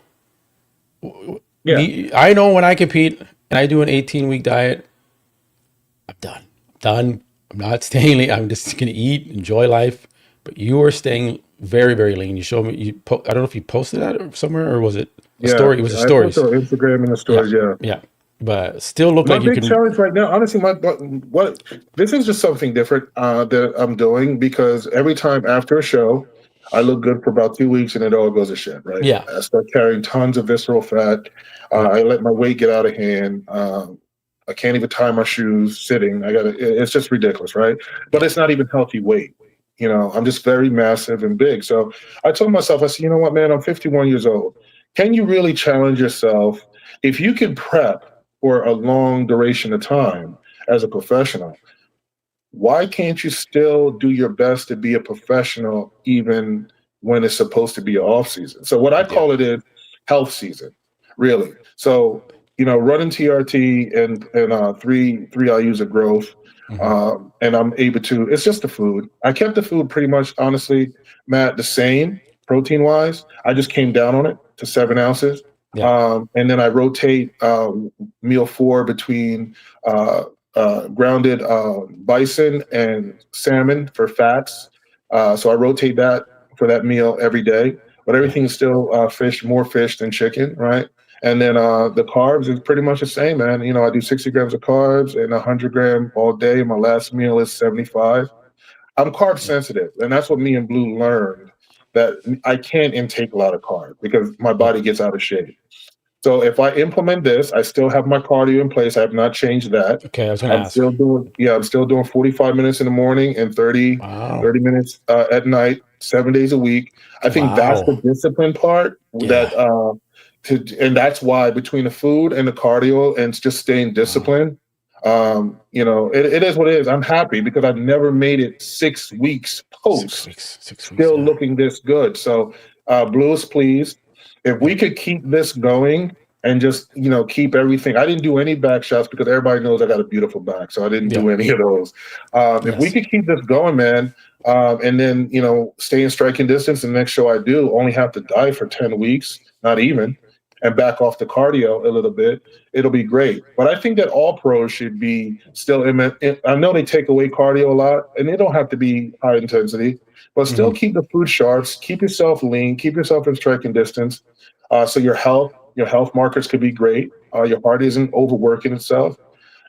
Speaker 2: Yeah.
Speaker 1: I know when I compete and I do an 18-week diet, I'm done. I'm not staying lean. I'm just going to eat, enjoy life. But you are staying very, very lean. You showed me. I don't know if you posted that somewhere or was it a story? It was a story.
Speaker 2: Instagram and the stories.
Speaker 1: Yeah. But still look
Speaker 2: my
Speaker 1: like you
Speaker 2: big
Speaker 1: can.
Speaker 2: challenge right now, honestly, this is just something different that I'm doing because every time after a show, I look good for about 2 weeks and it all goes to shit, right?
Speaker 1: Yeah.
Speaker 2: I start carrying tons of visceral fat. I let my weight get out of hand. I can't even tie my shoes sitting. It's just ridiculous, right? But it's not even healthy weight. I'm just very massive and big. So I told myself, I said, you know what, man, I'm 51 years old. Can you really challenge yourself? If you can prep for a long duration of time as a professional, why can't you still do your best to be a professional even when it's supposed to be off season? So what I call it is health season, really. So running TRT and three IUs of growth. And I'm able to. It's just the food. I kept the food pretty much, honestly, Matt, the same protein wise. I just came down on it to 7 ounces.
Speaker 1: Yeah.
Speaker 2: And then I rotate meal 4 between grounded bison and salmon for fats. So I rotate that for that meal every day. But everything is still more fish than chicken, right? And then the carbs is pretty much the same, man. I do 60 grams of carbs and 100 gram all day. My last meal is 75. I'm carb sensitive, and that's what me and Blue learned, that I can't intake a lot of carbs because my body gets out of shape. So if I implement this, I still have my cardio in place. I have not changed that.
Speaker 1: Okay, I was going to ask.
Speaker 2: I'm still doing 45 minutes in the morning and 30 minutes at night, 7 days a week. I think that's the discipline part and that's why between the food and the cardio and just staying disciplined, it is what it is. I'm happy because I've never made it 6 weeks post,
Speaker 1: 6 weeks,
Speaker 2: still looking this good. So Blue is pleased. If we could keep this going and just, keep everything. I didn't do any back shots because everybody knows I got a beautiful back, so I didn't do any of those. If we could keep this going, man, and then, stay in striking distance, the next show I do, only have to diet for 10 weeks, not even, and back off the cardio a little bit, it'll be great. But I think that all pros should be still I know they take away cardio a lot, and they don't have to be high intensity, but still keep the food sharps, keep yourself lean, keep yourself in striking distance, so your health markers could be great. Your heart isn't overworking itself,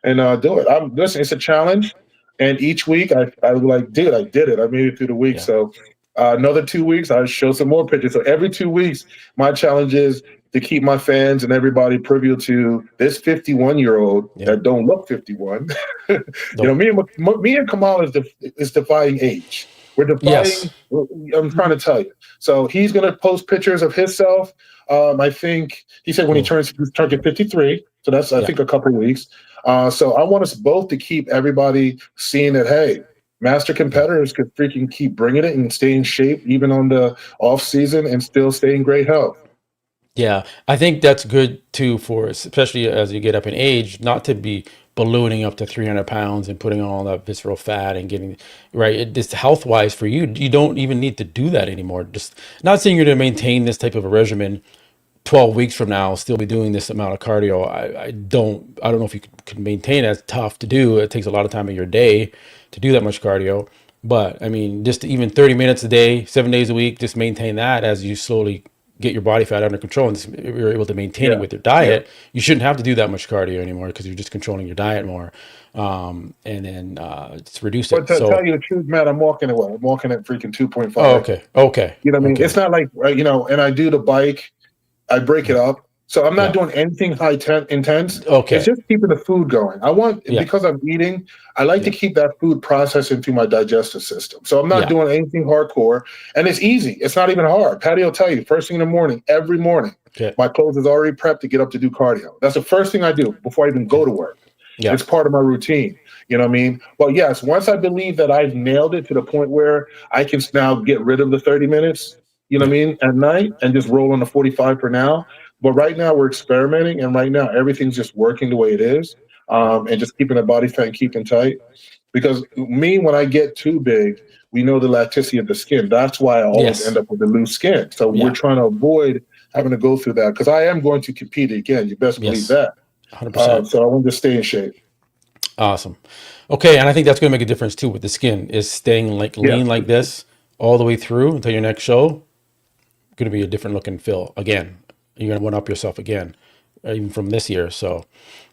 Speaker 2: and do it. Listen, it's a challenge, and each week I was like, dude, I did it. I made it through the week. So another 2 weeks, I'll show some more pictures. So every 2 weeks, my challenge is to keep my fans and everybody privy to this 51-year-old that don't look 51. Me and Kamal is defying age. We're defying. I'm trying to tell you. So he's going to post pictures of himself. I think he said when he's turning 53. So that's I think a couple of weeks. So I want us both to keep everybody seeing that, hey, master competitors could freaking keep bringing it and stay in shape even on the off season and still stay in great health.
Speaker 1: Yeah, I think that's good too especially as you get up in age, not to be ballooning up to 300 pounds and putting on all that visceral fat and getting right. It's health wise for you. You don't even need to do that anymore. Just not saying you're going to maintain this type of a regimen 12 weeks from now, still be doing this amount of cardio. I don't know if you can maintain it. It's tough to do. It takes a lot of time of your day to do that much cardio. But I mean, just even 30 minutes a day, 7 days a week, just maintain that as you slowly get your body fat under control and you're able to maintain it with your diet. You shouldn't have to do that much cardio anymore because you're just controlling your diet more. And then just reduce it.
Speaker 2: But to tell you the truth, Matt, I'm walking at freaking 2.5.
Speaker 1: Oh, okay.
Speaker 2: You know what I mean? It's not like, and I do the bike, I break it up. So I'm not doing anything intense.
Speaker 1: Okay.
Speaker 2: It's just keeping the food going. Because I'm eating, I like to keep that food processing through my digestive system. So I'm not doing anything hardcore. And it's easy. It's not even hard. Patty will tell you, first thing in the morning, every morning, my clothes is already prepped to get up to do cardio. That's the first thing I do before I even go to work. Yeah. It's part of my routine. You know what I mean? Well, yes, once I believe that I've nailed it to the point where I can now get rid of the 30 minutes, you know what I mean, at night and just roll on the 45 for now. But right now we're experimenting, and right now everything's just working the way it is, and just keeping the body fat and keeping tight. Because when I get too big, we know the elasticity of the skin. That's why I always end up with the loose skin. So we're trying to avoid having to go through that because I am going to compete again. You best believe that.
Speaker 1: 100%.
Speaker 2: So I want to stay in shape.
Speaker 1: Awesome. Okay, and I think that's going to make a difference too with the skin. Is staying lean like this all the way through until your next show. Going to be a different look and feel again. You're going to one up yourself again, even from this year. So,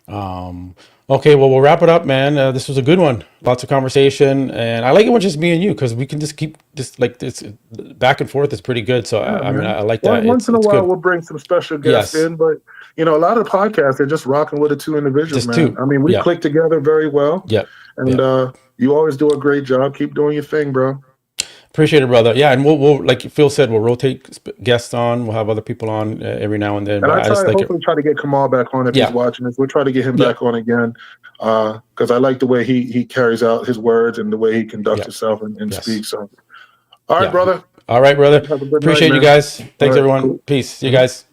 Speaker 1: okay, well, we'll wrap it up, man. This was a good one. Lots of conversation, and I like it when just me and you because we can just keep just like this back and forth. It's pretty good. So I mean, I like that.
Speaker 2: Once in a while, we'll bring some special guests in, but a lot of podcasts they're just rocking with the two individuals, just man. I mean, we click together very well.
Speaker 1: Yeah,
Speaker 2: and you always do a great job. Keep doing your thing, bro.
Speaker 1: Appreciate it, brother. Yeah, and we'll like Phil said, we'll rotate guests on. We'll have other people on every now and then.
Speaker 2: And hopefully try to get Kamal back on if he's watching this. We'll try to get him back on again because I like the way he carries out his words and the way he conducts himself and speaks. So, all right, brother.
Speaker 1: All right, brother. Appreciate you guys. Thanks, everyone. Cool. Peace. See you guys.